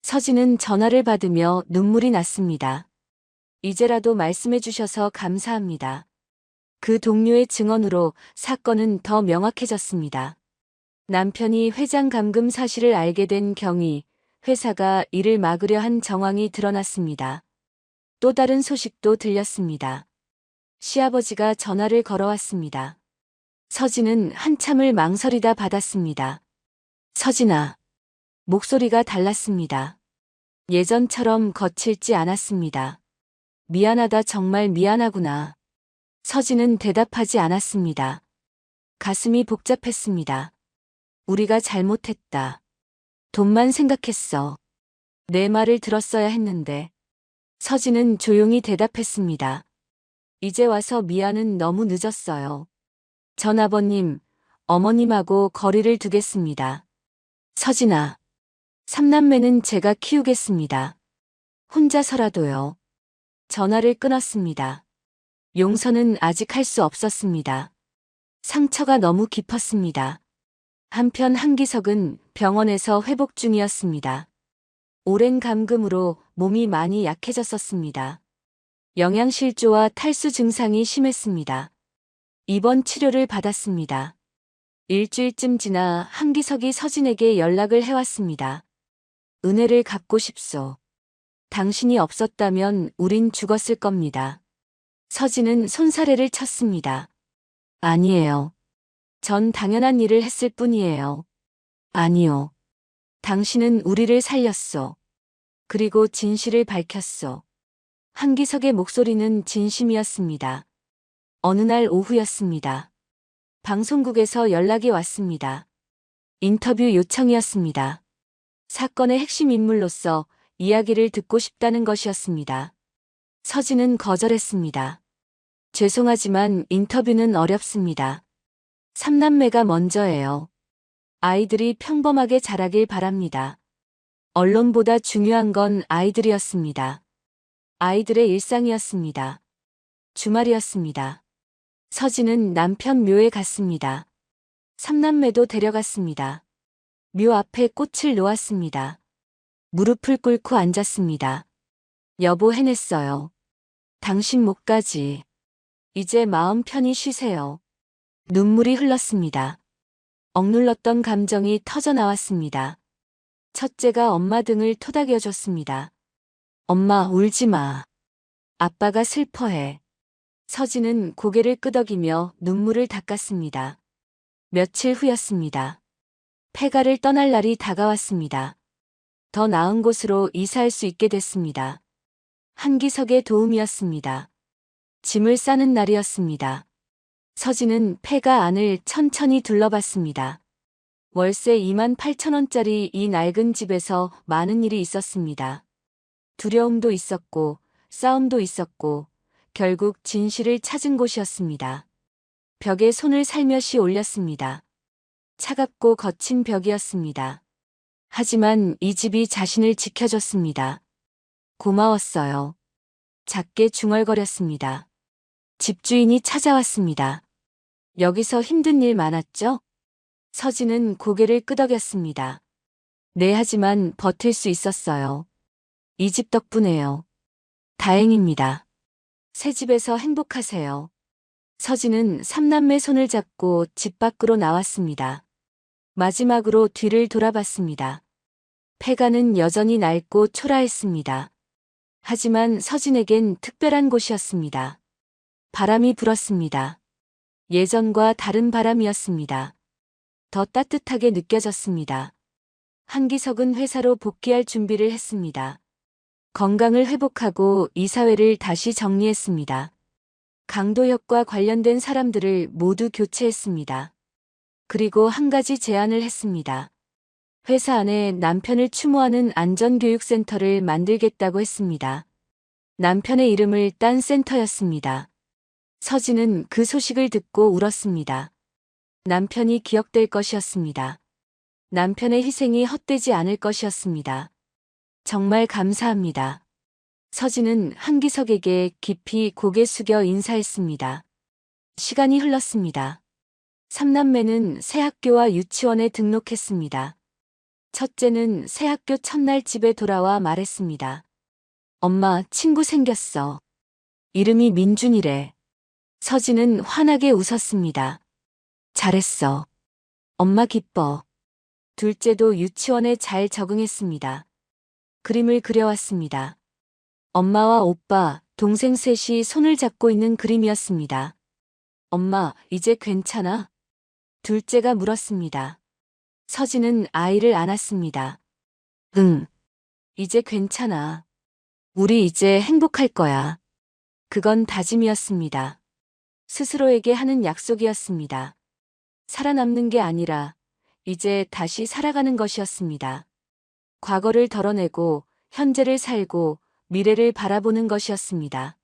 서진은 전화를 받으며 눈물이 났습니다. 이제라도 말씀해 주셔서 감사합니다. 그 동료의 증언으로 사건은 더 명확해졌습니다. 남편이 회장 감금 사실을 알게 된 경위, 회사가 이를 막으려 한 정황이 드러났습니다. 또 다른 소식도 들렸습니다. 시아버지가 전화를 걸어왔습니다. 서진은 한참을 망설이다 받았습니다. 서진아. 목소리가 달랐습니다. 예전처럼 거칠지 않았습니다. 미안하다, 정말 미안하구나. 서진은 대답하지 않았습니다. 가슴이 복잡했습니다. 우리가 잘못했다. 돈만 생각했어. 내 말을 들었어야 했는데. 서진은 조용히 대답했습니다. 이제 와서 미안은 너무 늦었어요. 전 아버님, 어머님하고 거리를 두겠습니다. 서진아. 삼남매는 제가 키우겠습니다. 혼자서라도요. 전화를 끊었습니다. 용서는 아직 할 수 없었습니다. 상처가 너무 깊었습니다. 한편 한기석은 병원에서 회복 중이었습니다. 오랜 감금으로 몸이 많이 약해졌었습니다. 영양실조와 탈수 증상이 심했습니다. 입원 치료를 받았습니다. 일주일쯤 지나 한기석이 서진에게 연락을 해왔습니다. 은혜를 갚고 싶소. 당신이 없었다면 우린 죽었을 겁니다. 서진은 손사래를 쳤습니다. 아니에요. 전 당연한 일을 했을 뿐이에요. 아니요. 당신은 우리를 살렸소. 그리고 진실을 밝혔소. 한기석의 목소리는 진심이었습니다. 어느 날 오후였습니다. 방송국에서 연락이 왔습니다. 인터뷰 요청이었습니다. 사건의 핵심 인물로서 이야기를 듣고 싶다는 것이었습니다. 서진은 거절했습니다. 죄송하지만 인터뷰는 어렵습니다. 삼남매가 먼저예요. 아이들이 평범하게 자라길 바랍니다. 언론보다 중요한 건 아이들이었습니다. 아이들의 일상이었습니다. 주말이었습니다. 서진은 남편 묘에 갔습니다. 삼남매도 데려갔습니다. 묘 앞에 꽃을 놓았습니다. 무릎을 꿇고 앉았습니다. 여보, 해냈어요. 당신 목까지. 이제 마음 편히 쉬세요. 눈물이 흘렀습니다. 억눌렀던 감정이 터져나왔습니다. 첫째가 엄마 등을 토닥여줬습니다. 엄마, 울지 마. 아빠가 슬퍼해. 서진은 고개를 끄덕이며 눈물을 닦았습니다. 며칠 후였습니다. 폐가를 떠날 날이 다가왔습니다. 더 나은 곳으로 이사할 수 있게 됐습니다. 한기석의 도움이었습니다. 짐을 싸는 날이었습니다. 서진은 폐가 안을 천천히 둘러봤습니다. 월세 28,000원짜리 이 낡은 집에서 많은 일이 있었습니다. 두려움도 있었고 싸움도 있었고 결국 진실을 찾은 곳이었습니다. 벽에 손을 살며시 올렸습니다. 차갑고 거친 벽이었습니다. 하지만 이 집이 자신을 지켜줬습니다. 고마웠어요. 작게 중얼거렸습니다. 집주인이 찾아왔습니다. 여기서 힘든 일 많았죠? 서진은 고개를 끄덕였습니다. 네, 하지만 버틸 수 있었어요. 이 집 덕분에요. 다행입니다. 새 집에서 행복하세요. 서진은 삼남매 손을 잡고 집 밖으로 나왔습니다. 마지막으로 뒤를 돌아봤습니다. 폐가는 여전히 낡고 초라했습니다. 하지만 서진에겐 특별한 곳이었습니다. 바람이 불었습니다. 예전과 다른 바람이었습니다. 더 따뜻하게 느껴졌습니다. 한기석은 회사로 복귀할 준비를 했습니다. 건강을 회복하고 이사회를 다시 정리했습니다. 강도혁과 관련된 사람들을 모두 교체했습니다. 그리고 한 가지 제안을 했습니다. 회사 안에 남편을 추모하는 안전교육센터를 만들겠다고 했습니다. 남편의 이름을 딴 센터였습니다. 서진은 그 소식을 듣고 울었습니다. 남편이 기억될 것이었습니다. 남편의 희생이 헛되지 않을 것이었습니다. 정말 감사합니다. 서진은 한기석에게 깊이 고개 숙여 인사했습니다. 시간이 흘렀습니다. 삼남매는 새 학교와 유치원에 등록했습니다. 첫째는 새 학교 첫날 집에 돌아와 말했습니다. 엄마, 친구 생겼어. 이름이 민준이래. 서진은 환하게 웃었습니다. 잘했어. 엄마 기뻐. 둘째도 유치원에 잘 적응했습니다. 그림을 그려왔습니다. 엄마와 오빠, 동생 셋이 손을 잡고 있는 그림이었습니다. 엄마, 이제 괜찮아? 둘째가 물었습니다. 서진은 아이를 안았습니다. 응. 이제 괜찮아. 우리 이제 행복할 거야. 그건 다짐이었습니다. 스스로에게 하는 약속이었습니다. 살아남는 게 아니라 이제 다시 살아가는 것이었습니다. 과거를 덜어내고 현재를 살고 미래를 바라보는 것이었습니다.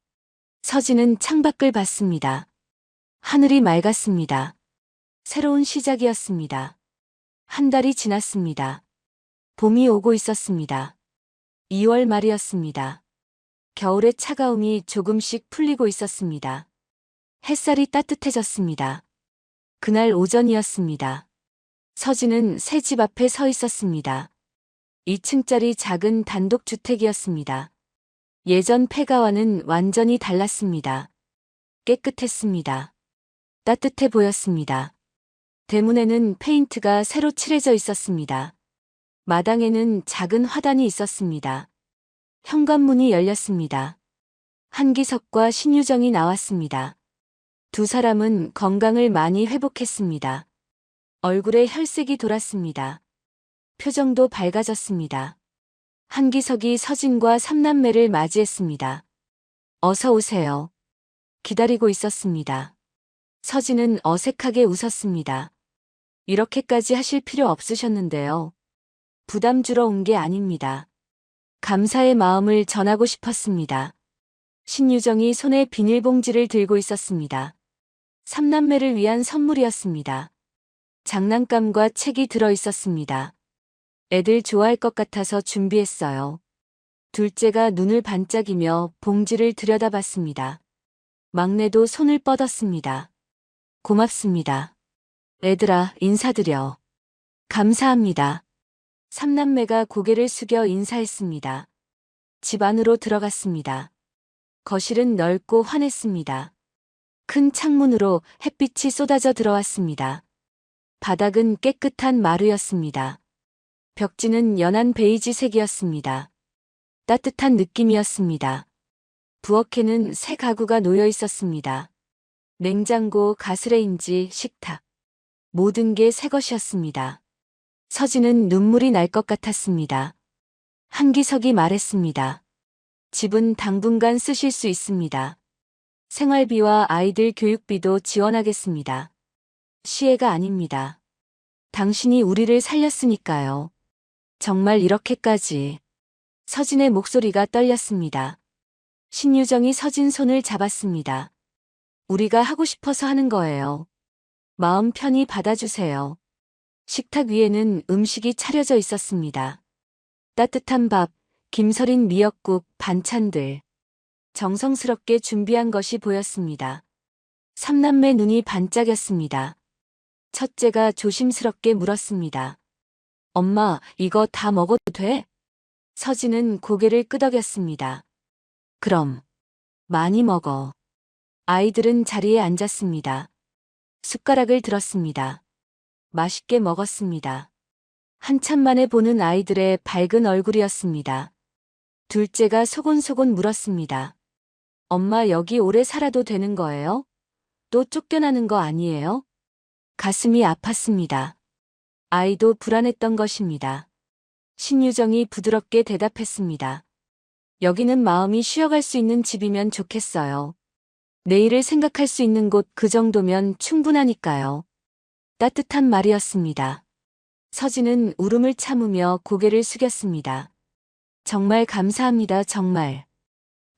서진은 창밖을 봤습니다. 하늘이 맑았습니다. 새로운 시작이었습니다. 한 달이 지났습니다. 봄이 오고 있었습니다. 2월 말이었습니다. 겨울의 차가움이 조금씩 풀리고 있었습니다. 햇살이 따뜻해졌습니다. 그날 오전이었습니다. 서진은 새 집 앞에 서 있었습니다. 2층짜리 작은 단독주택이었습니다. 예전 폐가와는 완전히 달랐습니다. 깨끗했습니다. 따뜻해 보였습니다. 대문에는 페인트가 새로 칠해져 있었습니다. 마당에는 작은 화단이 있었습니다. 현관문이 열렸습니다. 한기석과 신유정이 나왔습니다. 두 사람은 건강을 많이 회복했습니다. 얼굴에 혈색이 돌았습니다. 표정도 밝아졌습니다. 한기석이 서진과 삼남매를 맞이했습니다. 어서 오세요. 기다리고 있었습니다. 서진은 어색하게 웃었습니다. 이렇게까지 하실 필요 없으셨는데요. 부담 주러 온 게 아닙니다. 감사의 마음을 전하고 싶었습니다. 신유정이 손에 비닐봉지를 들고 있었습니다. 삼남매를 위한 선물이었습니다. 장난감과 책이 들어 있었습니다. 애들 좋아할 것 같아서 준비했어요. 둘째가 눈을 반짝이며 봉지를 들여다봤습니다. 막내도 손을 뻗었습니다. 고맙습니다. 애들아, 인사드려. 감사합니다. 삼남매가 고개를 숙여 인사했습니다. 집 안으로 들어갔습니다. 거실은 넓고 환했습니다. 큰 창문으로 햇빛이 쏟아져 들어왔습니다. 바닥은 깨끗한 마루였습니다. 벽지는 연한 베이지색이었습니다. 따뜻한 느낌이었습니다. 부엌에는 새 가구가 놓여 있었습니다. 냉장고, 가스레인지, 식탁. 모든 게 새 것이었습니다. 서진은 눈물이 날 것 같았습니다. 한기석이 말했습니다. 집은 당분간 쓰실 수 있습니다. 생활비와 아이들 교육비도 지원하겠습니다. 시혜가 아닙니다. 당신이 우리를 살렸으니까요. 정말 이렇게까지. 서진의 목소리가 떨렸습니다. 신유정이 서진 손을 잡았습니다. 우리가 하고 싶어서 하는 거예요. 마음 편히 받아주세요. 식탁 위에는 음식이 차려져 있었습니다. 따뜻한 밥, 김서린 미역국, 반찬들. 정성스럽게 준비한 것이 보였습니다. 삼남매 눈이 반짝였습니다. 첫째가 조심스럽게 물었습니다. 엄마, 이거 다 먹어도 돼? 서진은 고개를 끄덕였습니다. 그럼, 많이 먹어. 아이들은 자리에 앉았습니다. 숟가락을 들었습니다. 맛있게 먹었습니다. 한참 만에 보는 아이들의 밝은 얼굴이었습니다. 둘째가 소곤소곤 물었습니다. 엄마, 여기 오래 살아도 되는 거예요? 또 쫓겨나는 거 아니에요? 가슴이 아팠습니다. 아이도 불안했던 것입니다. 신유정이 부드럽게 대답했습니다. 여기는 마음이 쉬어갈 수 있는 집이면 좋겠어요. 내일을 생각할 수 있는 곳 그 정도면 충분하니까요. 따뜻한 말이었습니다. 서진은 울음을 참으며 고개를 숙였습니다. 정말 감사합니다, 정말.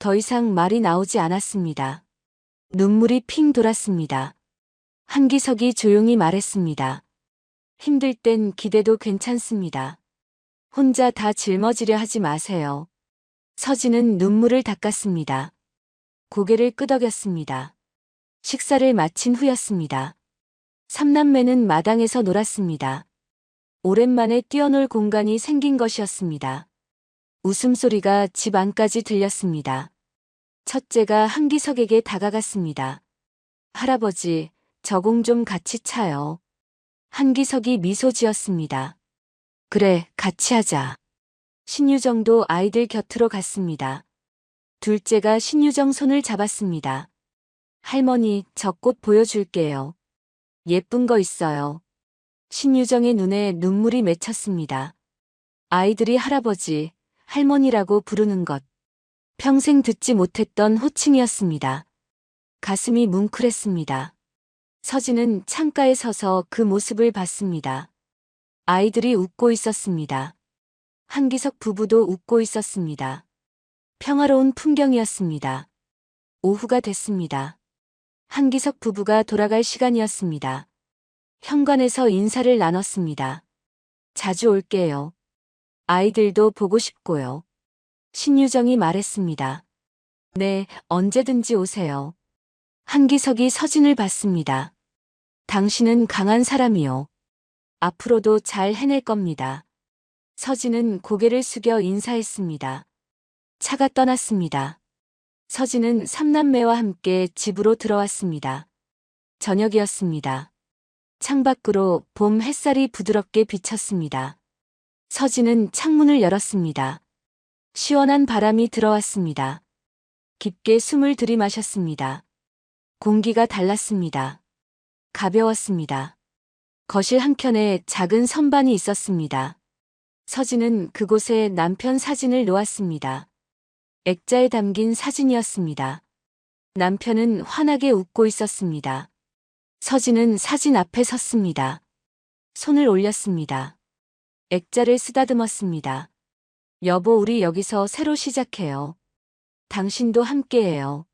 더 이상 말이 나오지 않았습니다. 눈물이 핑 돌았습니다. 한기석이 조용히 말했습니다. 힘들 땐 기대도 괜찮습니다. 혼자 다 짊어지려 하지 마세요. 서진은 눈물을 닦았습니다. 고개를 끄덕였습니다. 식사를 마친 후였습니다. 삼남매는 마당에서 놀았습니다. 오랜만에 뛰어놀 공간이 생긴 것이었습니다. 웃음소리가 집 안까지 들렸습니다. 첫째가 한기석에게 다가갔습니다. 할아버지, 저 공 좀 같이 차요. 한기석이 미소 지었습니다. 그래, 같이 하자. 신유정도 아이들 곁으로 갔습니다. 둘째가 신유정 손을 잡았습니다. 할머니, 저 꽃 보여줄게요. 예쁜 거 있어요. 신유정의 눈에 눈물이 맺혔습니다. 아이들이 할아버지, 할머니라고 부르는 것. 평생 듣지 못했던 호칭이었습니다. 가슴이 뭉클했습니다. 서진은 창가에 서서 그 모습을 봤습니다. 아이들이 웃고 있었습니다. 한기석 부부도 웃고 있었습니다. 평화로운 풍경이었습니다. 오후가 됐습니다. 한기석 부부가 돌아갈 시간이었습니다. 현관에서 인사를 나눴습니다. 자주 올게요. 아이들도 보고 싶고요. 신유정이 말했습니다. 네, 언제든지 오세요. 한기석이 서진을 봤습니다. 당신은 강한 사람이요. 앞으로도 잘 해낼 겁니다. 서진은 고개를 숙여 인사했습니다. 차가 떠났습니다. 서진은 삼남매와 함께 집으로 들어왔습니다. 저녁이었습니다. 창밖으로 봄 햇살이 부드럽게 비쳤습니다. 서진은 창문을 열었습니다. 시원한 바람이 들어왔습니다. 깊게 숨을 들이마셨습니다. 공기가 달랐습니다. 가벼웠습니다. 거실 한켠에 작은 선반이 있었습니다. 서진은 그곳에 남편 사진을 놓았습니다. 액자에 담긴 사진이었습니다. 남편은 환하게 웃고 있었습니다. 서진은 사진 앞에 섰습니다. 손을 올렸습니다. 액자를 쓰다듬었습니다. 여보, 우리 여기서 새로 시작해요. 당신도 함께해요.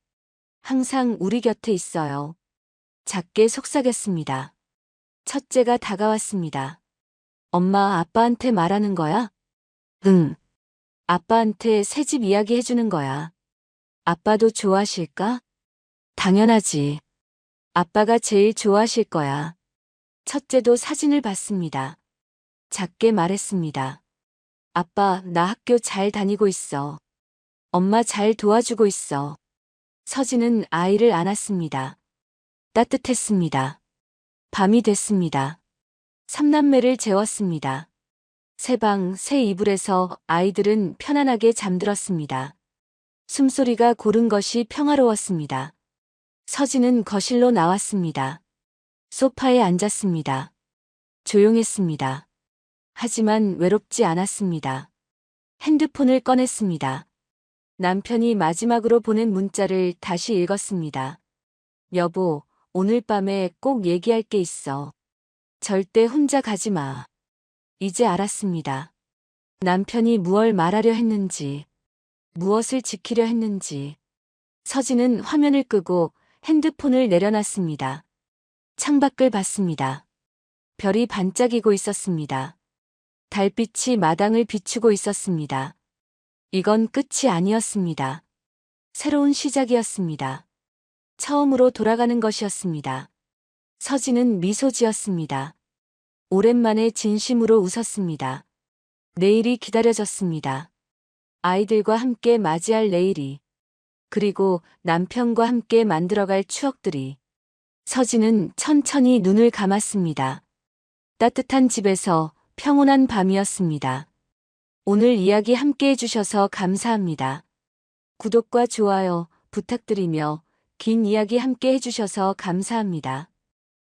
항상 우리 곁에 있어요. 작게 속삭였습니다. 첫째가 다가왔습니다. 엄마, 아빠한테 말하는 거야? 응. 아빠한테 새집 이야기 해주는 거야. 아빠도 좋아하실까? 당연하지. 아빠가 제일 좋아하실 거야. 첫째도 사진을 봤습니다. 작게 말했습니다. 아빠, 나 학교 잘 다니고 있어. 엄마 잘 도와주고 있어. 서진은 아이를 안았습니다. 따뜻했습니다. 밤이 됐습니다. 삼남매를 재웠습니다. 새 방, 새 이불에서 아이들은 편안하게 잠들었습니다. 숨소리가 고른 것이 평화로웠습니다. 서진은 거실로 나왔습니다. 소파에 앉았습니다. 조용했습니다. 하지만 외롭지 않았습니다. 핸드폰을 꺼냈습니다. 남편이 마지막으로 보낸 문자를 다시 읽었습니다. 여보, 오늘 밤에 꼭 얘기할 게 있어. 절대 혼자 가지 마. 이제 알았습니다. 남편이 무얼 말하려 했는지, 무엇을 지키려 했는지. 서진은 화면을 끄고 핸드폰을 내려놨습니다. 창밖을 봤습니다. 별이 반짝이고 있었습니다. 달빛이 마당을 비추고 있었습니다. 이건 끝이 아니었습니다. 새로운 시작이었습니다. 처음으로 돌아가는 것이었습니다. 서진은 미소 지었습니다. 오랜만에 진심으로 웃었습니다. 내일이 기다려졌습니다. 아이들과 함께 맞이할 내일이, 그리고 남편과 함께 만들어갈 추억들이. 서진은 천천히 눈을 감았습니다. 따뜻한 집에서 평온한 밤이었습니다. 오늘 이야기 함께 해주셔서 감사합니다. 구독과 좋아요 부탁드리며 긴 이야기 함께 해주셔서 감사합니다.